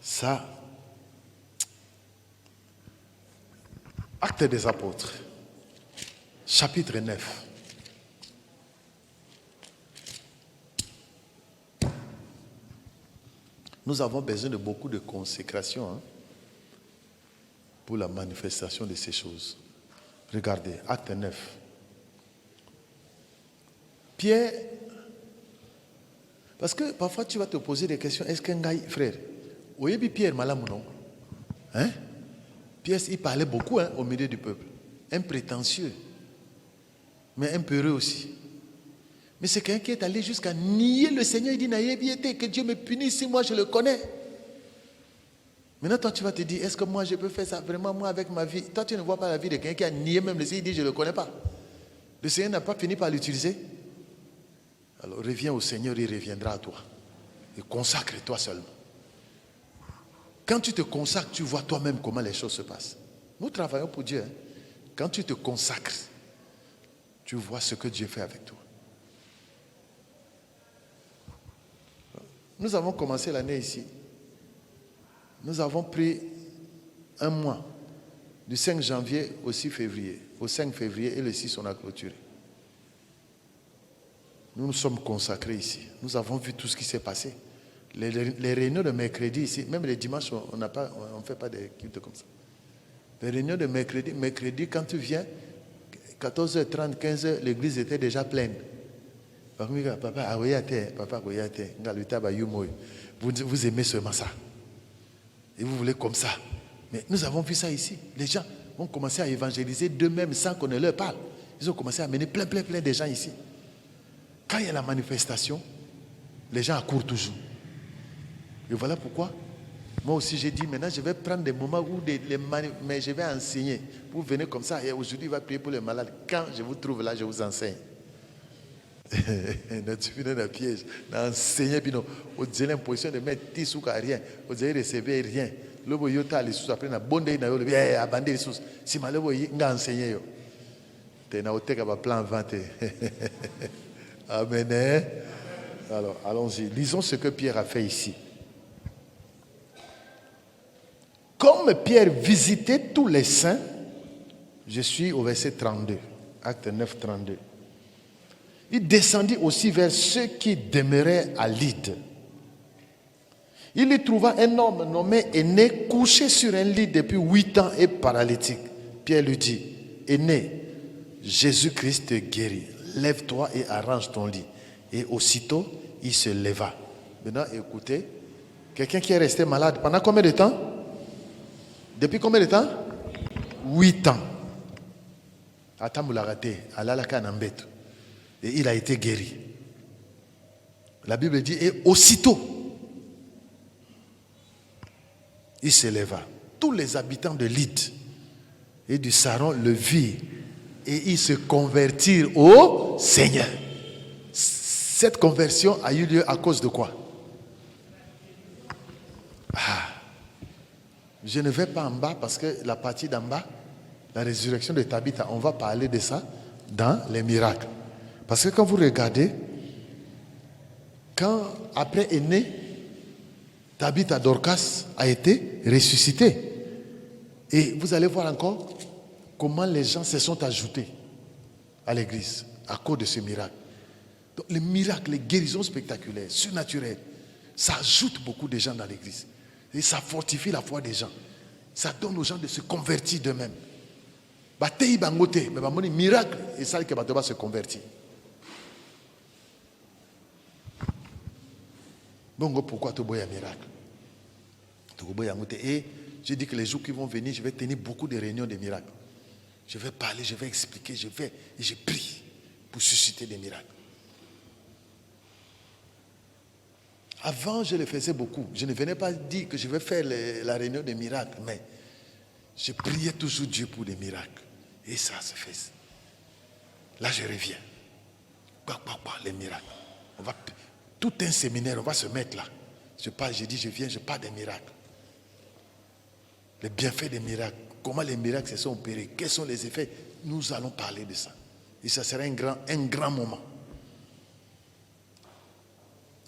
Ça. Actes des apôtres, chapitre 9. Nous avons besoin de beaucoup de consécration pour la manifestation de ces choses. Regardez, acte 9. Pierre, parce que parfois tu vas te poser des questions, est-ce qu'un gars, frère, oui, Pierre, malam non? Hein? Pierre, il parlait beaucoup au milieu du peuple. Un prétentieux, mais un peureux aussi. Mais c'est quelqu'un qui est allé jusqu'à nier le Seigneur. Il dit, que Dieu me punisse si moi je le connais. Maintenant, toi, tu vas te dire, est-ce que moi je peux faire ça vraiment, moi, avec ma vie? Toi, tu ne vois pas la vie de quelqu'un qui a nié même le Seigneur. Il dit, je ne le connais pas. Le Seigneur n'a pas fini par l'utiliser. Alors, reviens au Seigneur, il reviendra à toi. Et consacre-toi seulement. Quand tu te consacres, tu vois toi-même comment les choses se passent. Nous travaillons pour Dieu. Quand tu te consacres, tu vois ce que Dieu fait avec toi. Nous avons commencé l'année ici. Nous avons pris un mois, du 5 janvier au 6 février. Au 5 février et le 6, on a clôturé. Nous nous sommes consacrés ici. Nous avons vu tout ce qui s'est passé. Les réunions de mercredi ici, même les dimanches, on ne fait pas des cultes comme ça. Les réunions de mercredi, quand tu viens, 14h30, 15h, l'église était déjà pleine. Papa, vous aimez seulement ça. Et vous voulez comme ça. Mais nous avons vu ça ici. Les gens ont commencé à évangéliser d'eux-mêmes sans qu'on ne leur parle. Ils ont commencé à amener plein de gens ici. Quand il y a la manifestation, les gens accourent toujours. Et voilà pourquoi, moi aussi j'ai dit, maintenant je vais prendre des moments où mais je vais enseigner. Vous venez comme ça, et aujourd'hui il va prier pour les malades. Quand je vous trouve là, je vous enseigne. Tu viens dans le piège. Enseigner, puis non. Vous avez l'impression de mettre 10 sous à rien. Vous avez recevé rien. Le boyo ta les sous après na bonde na yo le abandé les sous. Si mal le boyo nga enseigner yo. T'es na hôtel va plan vanter. Amen. Alors, allons-y. Lisons ce que Pierre a fait ici. Comme Pierre visitait tous les saints, je suis au verset 32, acte 9, 32. Il descendit aussi vers ceux qui demeuraient à Lyde. Il y trouva un homme nommé Aîné, couché sur un lit depuis 8 ans et paralytique. Pierre lui dit, Aîné, Jésus-Christ te guérit. Lève-toi et arrange ton lit. Et aussitôt, il se leva. Maintenant, écoutez, quelqu'un qui est resté malade pendant combien de temps? Depuis combien de temps? 8 ans. Attends, vous l'avez raté. Et il a été guéri. La Bible dit, et aussitôt, il se leva. Tous les habitants de Lyd et du Saron le virent et ils se convertirent au Seigneur. Cette conversion a eu lieu à cause de quoi? Je ne vais pas en bas parce que la partie d'en bas, la résurrection de Tabitha, on va parler de ça dans les miracles. Parce que quand vous regardez, quand après est né, Tabitha Dorcas a été ressuscité. Et vous allez voir encore comment les gens se sont ajoutés à l'église à cause de ce miracle. Donc, les miracles, les guérisons spectaculaires, surnaturelles, ça ajoute beaucoup de gens dans l'église. Et ça fortifie la foi des gens. Ça donne aux gens de se convertir d'eux-mêmes. Mais miracle, et ça que va se convertir. Donc, pourquoi tu bois un miracle? Et je dis que les jours qui vont venir, je vais tenir beaucoup de réunions de miracles. Je vais parler, je vais expliquer, et je prie pour susciter des miracles. Avant, je le faisais beaucoup. Je ne venais pas dire que je vais faire la réunion des miracles, mais je priais toujours Dieu pour des miracles. Et ça se fait. Là, je reviens. Les miracles. Tout un séminaire, on va se mettre là. Je parle, je dis, je viens, je parle des miracles. Les bienfaits des miracles. Comment les miracles se sont opérés. Quels sont les effets? Nous allons parler de ça. Et ça sera un grand moment.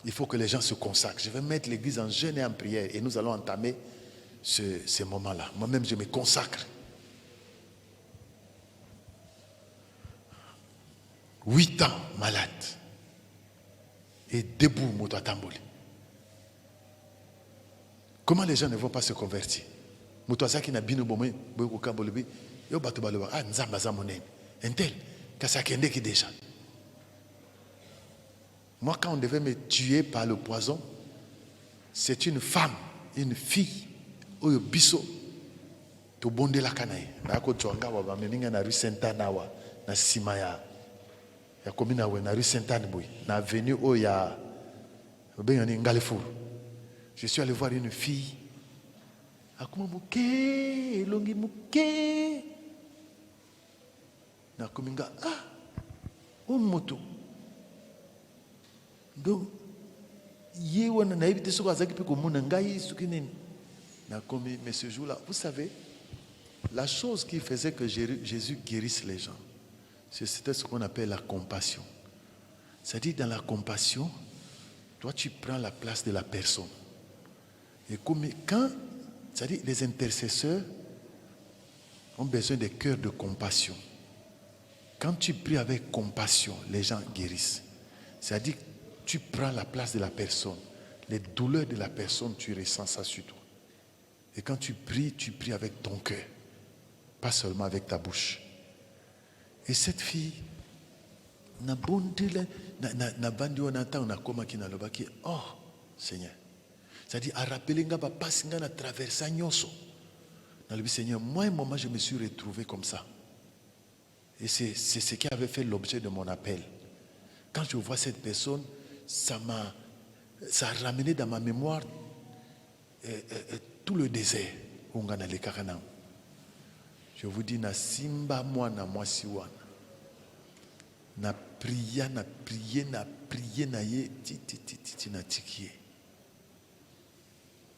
Il faut que les gens se consacrent. Je vais mettre l'église en jeûne et en prière. Et nous allons entamer ce moment-là. Moi-même, je me consacre. 8 ans malade. Et debout, moto atamboli. Comment les gens ne vont pas se convertir? Moto asaki na bino bomé, boyo kambolibi, yo bato baloba, nzamba za monene. Entel, kasakende ki déjà. Moi, quand on devait me tuer par le poison, c'est une femme, une fille, oyo biso, to bonde la kanae. Na ako tuanga wa meninga na rue Sainte-Anne wa, na simaya. Ya komina we na rue Sainte-Anne boy, na avenue oya, obengani Ngalefuru. Je suis allé voir une fille. Akuma muke, longi muke. Na kominga, un moto. Donc, mais ce jour-là, vous savez, la chose qui faisait que Jésus guérisse les gens, c'était ce qu'on appelle la compassion. C'est-à-dire, dans la compassion, toi, tu prends la place de la personne. Et c'est-à-dire, les intercesseurs ont besoin de cœurs de compassion. Quand tu pries avec compassion, les gens guérissent. C'est-à-dire, tu prends la place de la personne. Les douleurs de la personne, tu ressens ça sur toi. Et quand tu pries avec ton cœur. Pas seulement avec ta bouche. Et cette fille, oh Seigneur. C'est-à-dire, à rappeler que je traversé Nyoso. Dans le Seigneur, moi, un moment, je me suis retrouvé comme ça. Et c'est ce qui avait fait l'objet de mon appel. Quand je vois cette personne, ça a ramené dans ma mémoire tout le désert. Je vous dis, na simba moi na moi siwana. Na priya na ye ti na tikie.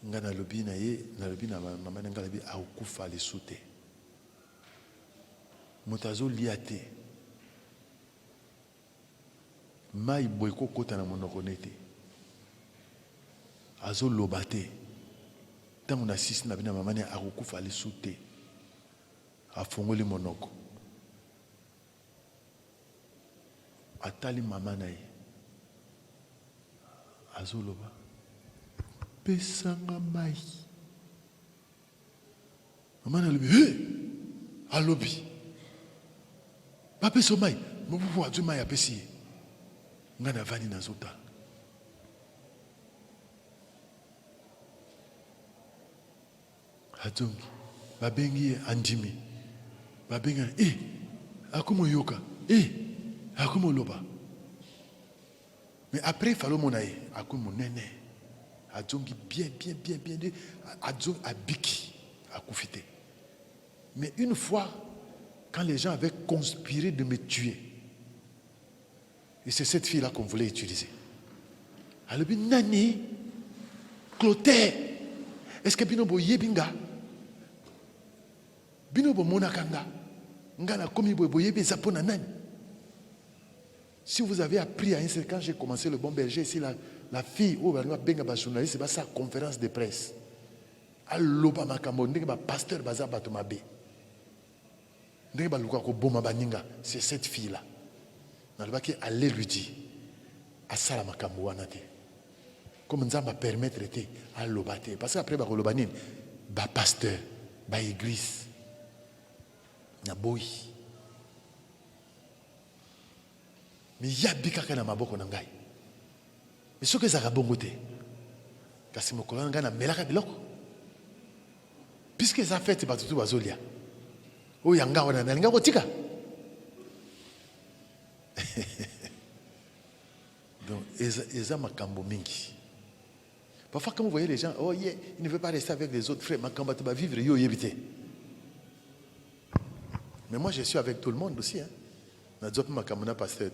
Ngana lobi na ye, na lobi na mama na ngalabi a okufa le soute. Motazo liate. Mai boyko kota na monoko nete. Azo lobate. Tango na sisi na bina mama ne a okufa le soute. Afongoli monoko. Atali mama na ye. Azo loba. Pesanga mai. Mama na lobi, alobi. Pas peso mai, mo pou adu mai apesi. Ngana vani nazota. Hatongi. Babengi andimi. Babengi akumo yoka. Akumo loba. Mais après il fallait mon aïe. Akumo nene. Hatongi bien. Hatongi abiki. Akufite. Mais une fois, quand les gens avaient conspiré de me tuer, et c'est cette fille-là qu'on voulait utiliser. Elle a dit, Nani, Clotaire, est-ce que Binobo Yebinga? Binobo Monakanga? Ngana Komibo Yebe Zapona Nani? Si vous avez appris à un certain, quand j'ai commencé le bon berger, ici la fille, Benga journaliste, c'est sa conférence de presse. Alloba Makambo, Ndega pasteur Baza Batomabe. Ndega Luka Boma Baninga, c'est cette fille-là. Allez lui dire à Sala Makambo Wanate. Comme ça m'a permettre de à l'obate. Parce qu'après, bah, l'obanine, bah, pasteur, bah, église, na boy. Mais il y a bikaka na maboko nangai. Mais ce que ça a bongote, parce que mon collègue n'a melaka biloko. Puisque ça fait, c'est pas tout bazolia. Oh yanga wana na linga botika. Donc, ils ont makambo mingi. Parfois, quand vous voyez les gens, oh yeah, il ne veut pas rester avec les autres frères, makambo tu vas vivre, yo yébité. Mais moi, je suis avec tout le monde aussi. Hein. Pasteur.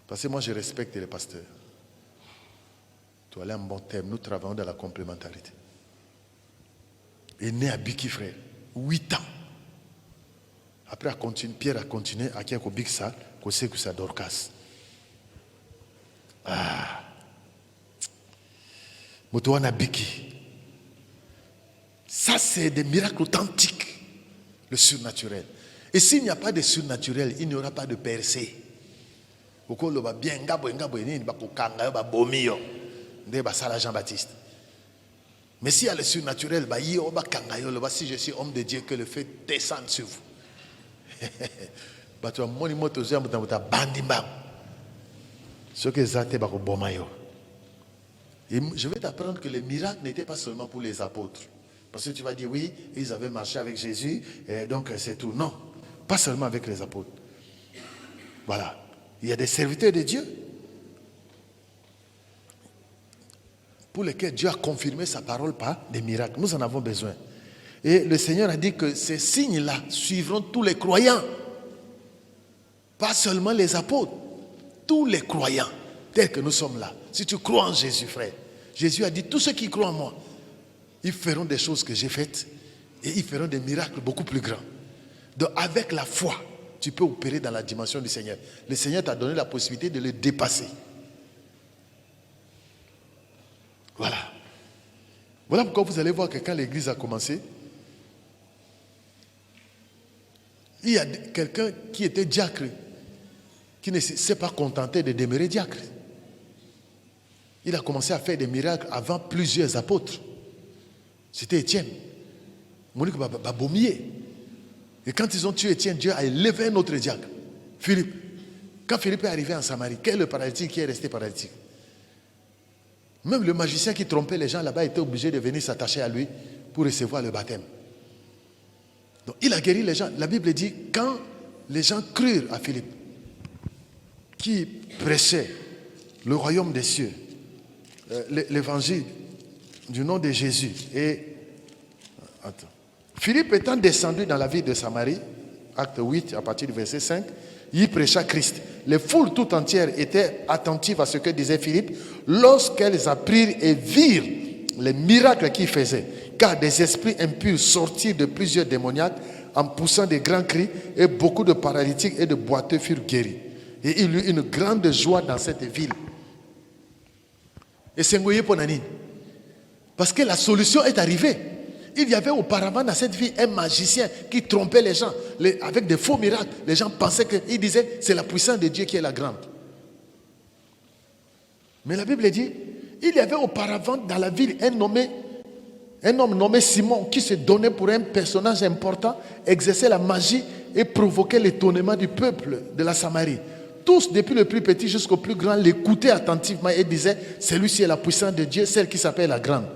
Parce que moi, je respecte les pasteurs. Tu as un bon terme. Nous travaillons dans la complémentarité. Et né à Biki, frère, 8 ans. Après, Pierre a continué à qui a Big ça, qu'on sait que ça Dorcas. Ah. Motoana Biki. Ça, c'est des miracles authentiques, le surnaturel. Et s'il n'y a pas de surnaturel, il n'y aura pas de percée. Jean-Baptiste. Mais s'il y a le surnaturel, si je suis homme de Dieu, que le feu descende sur vous. Et je vais t'apprendre que les miracles n'étaient pas seulement pour les apôtres. Parce que tu vas dire, oui, ils avaient marché avec Jésus, et donc c'est tout. Non, pas seulement avec les apôtres. Voilà. Il y a des serviteurs de Dieu pour lesquels Dieu a confirmé sa parole par des miracles. Nous en avons besoin. Et le Seigneur a dit que ces signes-là suivront tous les croyants. Pas seulement les apôtres. Tous les croyants, tels que nous sommes là. Si tu crois en Jésus, frère, Jésus a dit, tous ceux qui croient en moi, ils feront des choses que j'ai faites et ils feront des miracles beaucoup plus grands. Donc avec la foi, tu peux opérer dans la dimension du Seigneur. Le Seigneur t'a donné la possibilité de le dépasser. Voilà. Voilà pourquoi vous allez voir que quand l'église a commencé, il y a quelqu'un qui était diacre, qui ne s'est pas contenté de demeurer diacre. Il a commencé à faire des miracles avant plusieurs apôtres. C'était Étienne. Monique Babomier. Et quand ils ont tué Étienne, Dieu a élevé un autre diacre, Philippe. Quand Philippe est arrivé en Samarie, quel est le paralytique qui est resté paralytique? Même le magicien qui trompait les gens là-bas était obligé de venir s'attacher à lui pour recevoir le baptême. Donc il a guéri les gens. La Bible dit, quand les gens crurent à Philippe, qui prêchait le royaume des cieux, l'évangile du nom de Jésus. Et Philippe étant descendu dans la ville de Samarie, acte 8, à partir du verset 5, il prêcha Christ. Les foules tout entières étaient attentives à ce que disait Philippe lorsqu'elles apprirent et virent les miracles qu'il faisait. Car des esprits impurs sortirent de plusieurs démoniaques en poussant des grands cris et beaucoup de paralytiques et de boiteux furent guéris. Et il y eut une grande joie dans cette ville. Et c'est Ngoye Ponani. Parce que la solution est arrivée. Il y avait auparavant dans cette ville un magicien qui trompait les gens avec des faux miracles. Les gens pensaient qu'il disait c'est la puissance de Dieu qui est la grande. Mais la Bible dit, il y avait auparavant dans la ville un homme nommé Simon qui se donnait pour un personnage important, exerçait la magie et provoquait l'étonnement du peuple de la Samarie. Tous, depuis le plus petit jusqu'au plus grand, l'écoutaient attentivement et disaient, celui-ci est la puissance de Dieu, celle qui s'appelle la grande.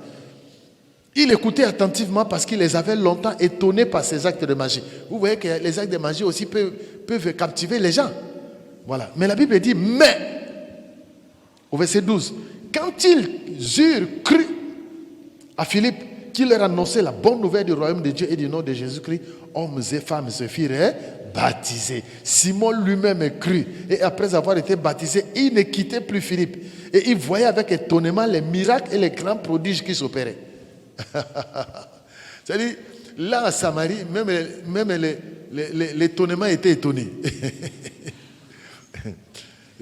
Il écoutait attentivement parce qu'il les avait longtemps étonnés par ses actes de magie. Vous voyez que les actes de magie aussi peuvent captiver les gens. Voilà. Mais la Bible dit, mais, au verset 12, quand ils eurent cru à Philippe, qui leur annonçait la bonne nouvelle du royaume de Dieu et du nom de Jésus-Christ, hommes et femmes se firent baptisés. Simon lui-même crut. Et après avoir été baptisé, il ne quittait plus Philippe. Et il voyait avec étonnement les miracles et les grands prodiges qui s'opéraient. C'est-à-dire, là à Samarie, même l'étonnement était étonné.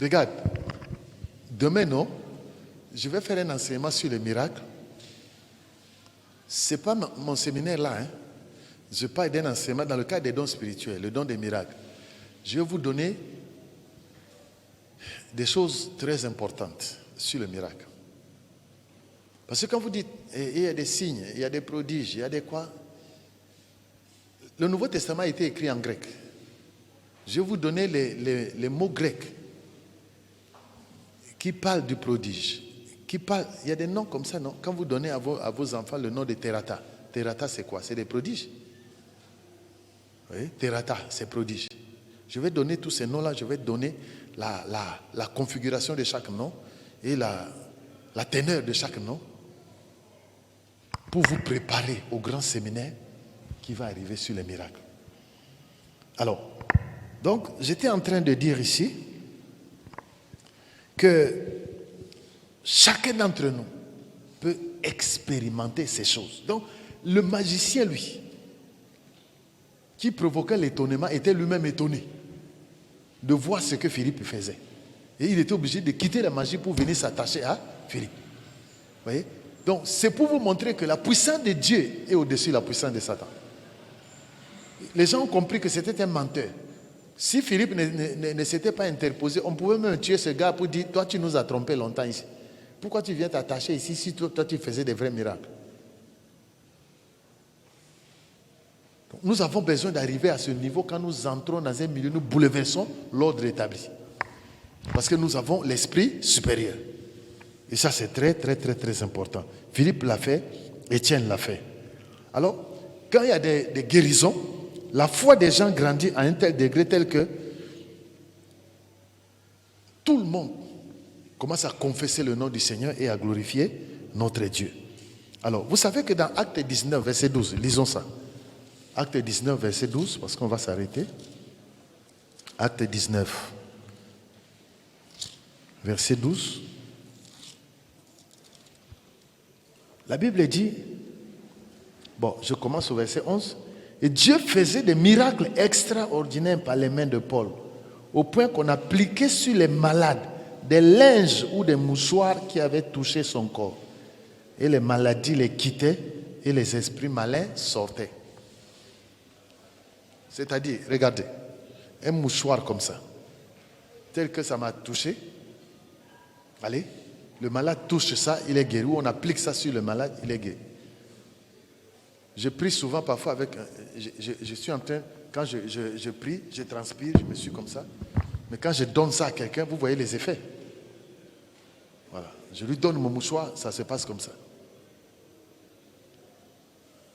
Regarde, demain, non, je vais faire un enseignement sur les miracles. Ce n'est pas mon séminaire là. Je parle d'un enseignement dans le cadre des dons spirituels, le don des miracles. Je vais vous donner des choses très importantes sur le miracle. Parce que quand vous dites, il y a des signes, il y a des prodiges, il y a des quoi. Le Nouveau Testament a été écrit en grec. Je vais vous donner les mots grecs qui parlent du prodige. Il y a des noms comme ça, non? Quand vous donnez à vos enfants le nom de Terata. Terata, c'est quoi? C'est des prodiges. Oui, Terata, c'est prodige. Je vais donner tous ces noms-là, je vais donner la configuration de chaque nom et la teneur de chaque nom pour vous préparer au grand séminaire qui va arriver sur les miracles. Alors, donc, j'étais en train de dire ici que chacun d'entre nous peut expérimenter ces choses. Donc, le magicien, lui, qui provoquait l'étonnement, était lui-même étonné de voir ce que Philippe faisait. Et il était obligé de quitter la magie pour venir s'attacher à Philippe. Vous voyez? Donc, c'est pour vous montrer que la puissance de Dieu est au-dessus de la puissance de Satan. Les gens ont compris que c'était un menteur. Si Philippe ne s'était pas interposé, on pouvait même tuer ce gars pour dire, toi tu nous as trompé longtemps ici. Pourquoi tu viens t'attacher ici si toi tu faisais des vrais miracles? Donc, nous avons besoin d'arriver à ce niveau quand nous entrons dans un milieu, nous bouleversons l'ordre établi. Parce que nous avons l'esprit supérieur. Et ça c'est très très très très important. Philippe l'a fait, Étienne l'a fait. Alors, quand il y a des guérisons, la foi des gens grandit à un tel degré tel que tout le monde commence à confesser le nom du Seigneur et à glorifier notre Dieu. Alors, vous savez que dans Acte 19, verset 12, lisons ça. Acte 19, verset 12, parce qu'on va s'arrêter. Acte 19, verset 12. La Bible dit, bon, je commence au verset 11. Et Dieu faisait des miracles extraordinaires par les mains de Paul, au point qu'on appliquait sur les malades des linges ou des mouchoirs qui avaient touché son corps. Et les maladies les quittaient et les esprits malins sortaient. C'est-à-dire, regardez, un mouchoir comme ça, tel que ça m'a touché. Allez, le malade touche ça, il est guéri. Ou on applique ça sur le malade, il est guéri. Je prie souvent parfois avec... Je suis en train... Quand je prie, je transpire, je me suis comme ça. Mais quand je donne ça à quelqu'un, vous voyez les effets. Voilà. Je lui donne mon mouchoir, ça se passe comme ça.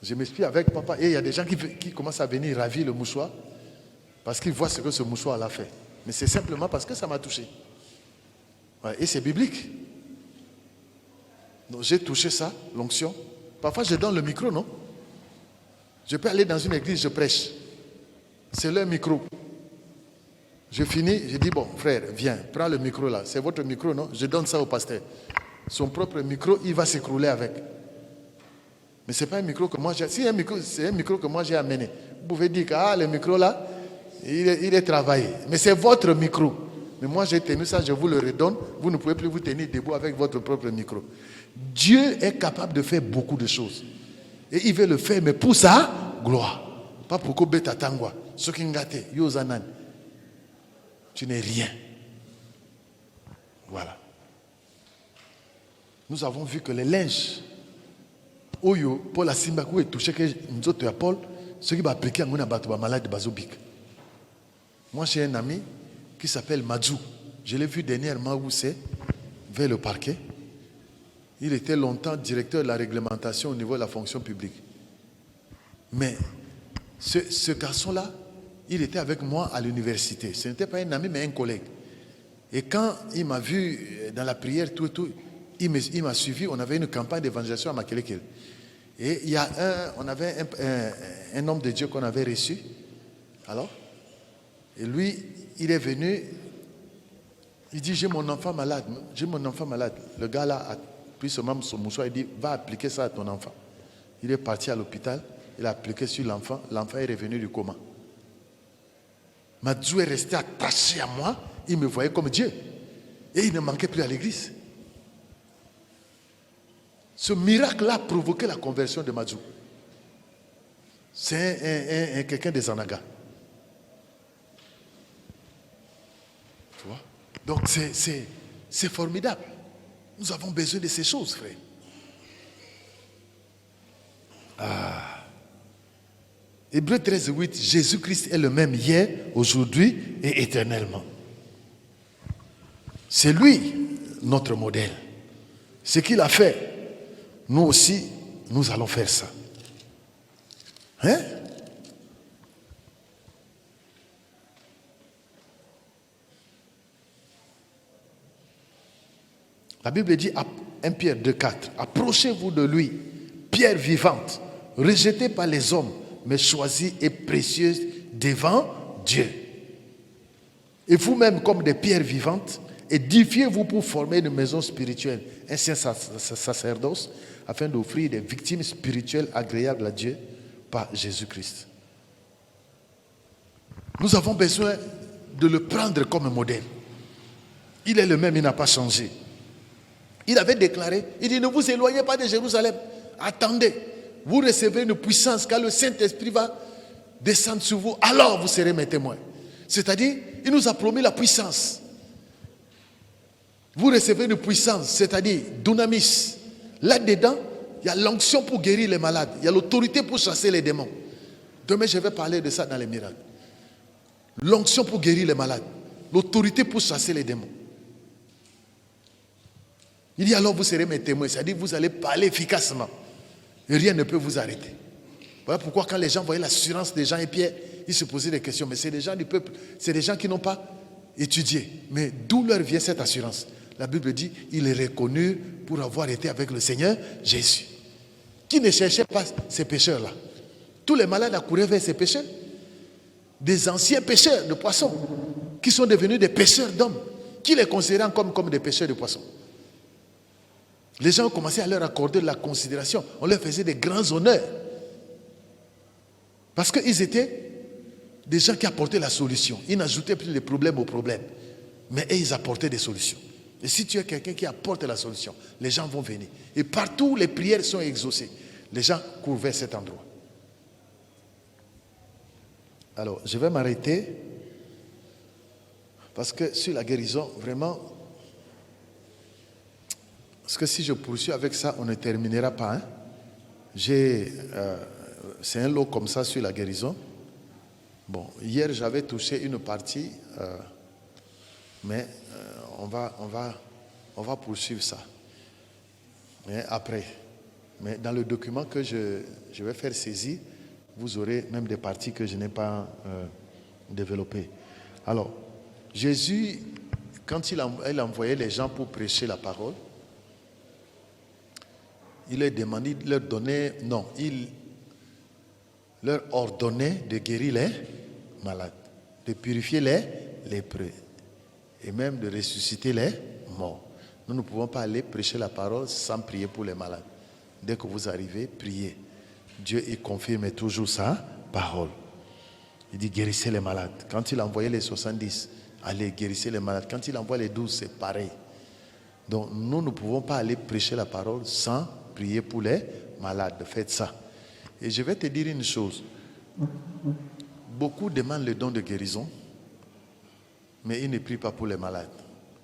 Je m'explique avec papa. Et il y a des gens qui commencent à venir ravir le mouchoir parce qu'ils voient ce que ce mouchoir a fait. Mais c'est simplement parce que ça m'a touché. Voilà. Et c'est biblique. Donc j'ai touché ça, l'onction. Parfois je donne le micro, non? Je peux aller dans une église, je prêche. C'est leur micro. Je finis, je dis, bon, frère, viens, prends le micro là. C'est votre micro, non? Je donne ça au pasteur. Son propre micro, il va s'écrouler avec. Mais ce n'est pas un micro que moi j'ai... Si c'est un micro que moi j'ai amené. Vous pouvez dire que le micro là, il est travaillé. Mais c'est votre micro. Mais moi j'ai tenu ça, je vous le redonne. Vous ne pouvez plus vous tenir debout avec votre propre micro. Dieu est capable de faire beaucoup de choses. Et il veut le faire, mais pour sa gloire. Pas pour que bêta tangwa. Ce qui ngate, yozanan. Tu n'es rien. Voilà. Nous avons vu que les linges, Oyo, Paul a Simbakou est touché que nous autres à Paul, ce qui va appliquer à mon abattu malade de Bazobik. Moi, j'ai un ami qui s'appelle Madjou. Je l'ai vu dernièrement où c'est, vers le parquet. Il était longtemps directeur de la réglementation au niveau de la fonction publique. Mais ce garçon-là, il était avec moi à l'université. Ce n'était pas un ami, mais un collègue. Et quand il m'a vu dans la prière, il m'a suivi. On avait une campagne d'évangélisation à Makelekele. Et on avait un homme de Dieu qu'on avait reçu. Alors, et lui, il est venu. Il dit, j'ai mon enfant malade. J'ai mon enfant malade. Le gars là a pris son mouchoir et dit, va appliquer ça à ton enfant. Il est parti à l'hôpital. Il a appliqué sur l'enfant. L'enfant est revenu du coma. Madjou est resté attaché à moi. Il me voyait comme Dieu. Et il ne manquait plus à l'église. Ce miracle-là a provoqué la conversion de Madjou. C'est quelqu'un des Zanaga. Tu vois? Donc c'est formidable. Nous avons besoin de ces choses, frère. Hébreux 13:8, Jésus-Christ est le même hier, aujourd'hui et éternellement. C'est lui notre modèle. Ce qu'il a fait, nous aussi, nous allons faire ça. Hein? La Bible dit, 1 Pierre 2:4, approchez-vous de lui, pierre vivante, rejetée par les hommes, mais choisie et précieuse devant Dieu. Et vous-même, comme des pierres vivantes, édifiez-vous pour former une maison spirituelle, un saint sacerdoce, afin d'offrir des victimes spirituelles agréables à Dieu par Jésus-Christ. Nous avons besoin de le prendre comme modèle. Il est le même, il n'a pas changé. Il avait déclaré, il dit, ne vous éloignez pas de Jérusalem. Attendez, vous recevrez une puissance car le Saint-Esprit va descendre sur vous. Alors vous serez mes témoins. C'est-à-dire, il nous a promis la puissance. Vous recevez une puissance, c'est-à-dire dunamis. Là-dedans, il y a l'onction pour guérir les malades. Il y a l'autorité pour chasser les démons. Demain, je vais parler de ça dans les miracles. L'onction pour guérir les malades. L'autorité pour chasser les démons. Il dit alors vous serez mes témoins. C'est-à-dire vous allez parler efficacement. Et rien ne peut vous arrêter. Voilà pourquoi quand les gens voyaient l'assurance des gens et Pierre, ils se posaient des questions. Mais c'est des gens du peuple. C'est des gens qui n'ont pas étudié. Mais d'où leur vient cette assurance? La Bible dit, il est reconnu pour avoir été avec le Seigneur Jésus. Qui ne cherchait pas ces pécheurs-là? Tous les malades accouraient vers ces pécheurs. Des anciens pêcheurs de poissons qui sont devenus des pêcheurs d'hommes. Qui les considéraient comme des pêcheurs de poissons? Les gens ont commencé à leur accorder de la considération. On leur faisait des grands honneurs. Parce qu'ils étaient des gens qui apportaient la solution. Ils n'ajoutaient plus les problèmes aux problèmes. Mais ils apportaient des solutions. Et si tu es quelqu'un qui apporte la solution, les gens vont venir. Et partout, les prières sont exaucées. Les gens courent vers cet endroit. Alors, je vais m'arrêter. Parce que sur la guérison, vraiment... Parce que si je poursuis avec ça, on ne terminera pas. Hein? C'est un lot comme ça sur la guérison. Bon, hier j'avais touché une partie, mais on va poursuivre ça. Mais après. Mais dans le document que je vais faire saisir, vous aurez même des parties que je n'ai pas développées. Alors, Jésus, quand il envoyait les gens pour prêcher la parole, il leur demandait, il leur ordonnait de guérir les malades, de purifier les lépreux et même de ressusciter les morts. Nous ne pouvons pas aller prêcher la parole sans prier pour les malades. Dès que vous arrivez, priez. Dieu il confirme toujours sa parole. Il dit guérissez les malades. Quand il envoyait les 70, allez guérissez les malades. Quand il envoie les 12, c'est pareil. Donc nous ne pouvons pas aller prêcher la parole sans prier pour les malades. Faites ça. Et je vais te dire une chose. Beaucoup demandent le don de guérison, mais ils ne prient pas pour les malades.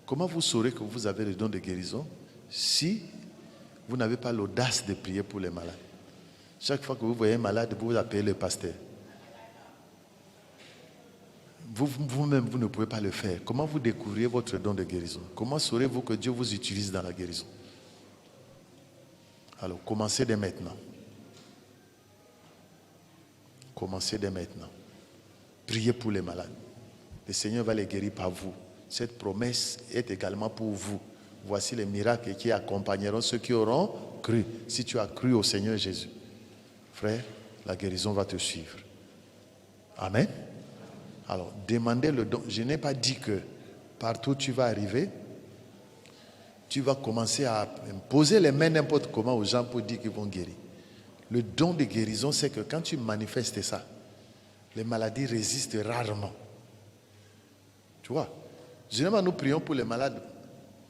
Comment vous saurez que vous avez le don de guérison si vous n'avez pas l'audace de prier pour les malades? Chaque fois que vous voyez un malade, vous appelez le pasteur. Vous-même, vous ne pouvez pas le faire. Comment vous découvrirez votre don de guérison? Comment saurez-vous que Dieu vous utilise dans la guérison? Alors, commencez dès maintenant. Commencez dès maintenant. Priez pour les malades. Le Seigneur va les guérir par vous. Cette promesse est également pour vous. Voici les miracles qui accompagneront ceux qui auront cru. Si tu as cru au Seigneur Jésus, frère, la guérison va te suivre. Amen. Alors, demandez le don. Je n'ai pas dit que partout où tu vas arriver, tu vas commencer à poser les mains n'importe comment aux gens pour dire qu'ils vont guérir. Le don de guérison, c'est que quand tu manifestes ça, les maladies résistent rarement. Tu vois, généralement nous prions pour les malades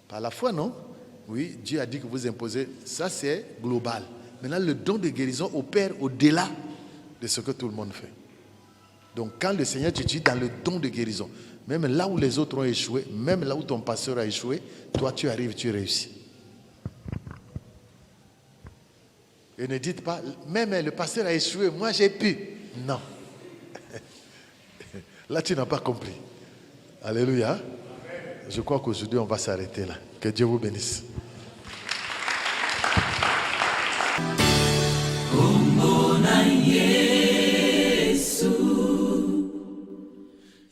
par la foi, non? Oui, Dieu a dit que vous imposez. Ça, c'est global. Maintenant, le don de guérison opère au-delà de ce que tout le monde fait. Donc, quand le Seigneur te dit dans le don de guérison, même là où les autres ont échoué, même là où ton pasteur a échoué, toi, tu arrives, tu réussis. Et ne dites pas, même le pasteur a échoué, moi j'ai pu. Non. Là, tu n'as pas compris. Alléluia. Je crois qu'aujourd'hui, on va s'arrêter là. Que Dieu vous bénisse.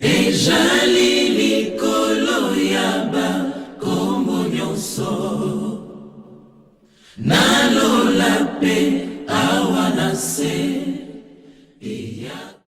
Ejali likolo yaba kombo nyonso nalola pe awana se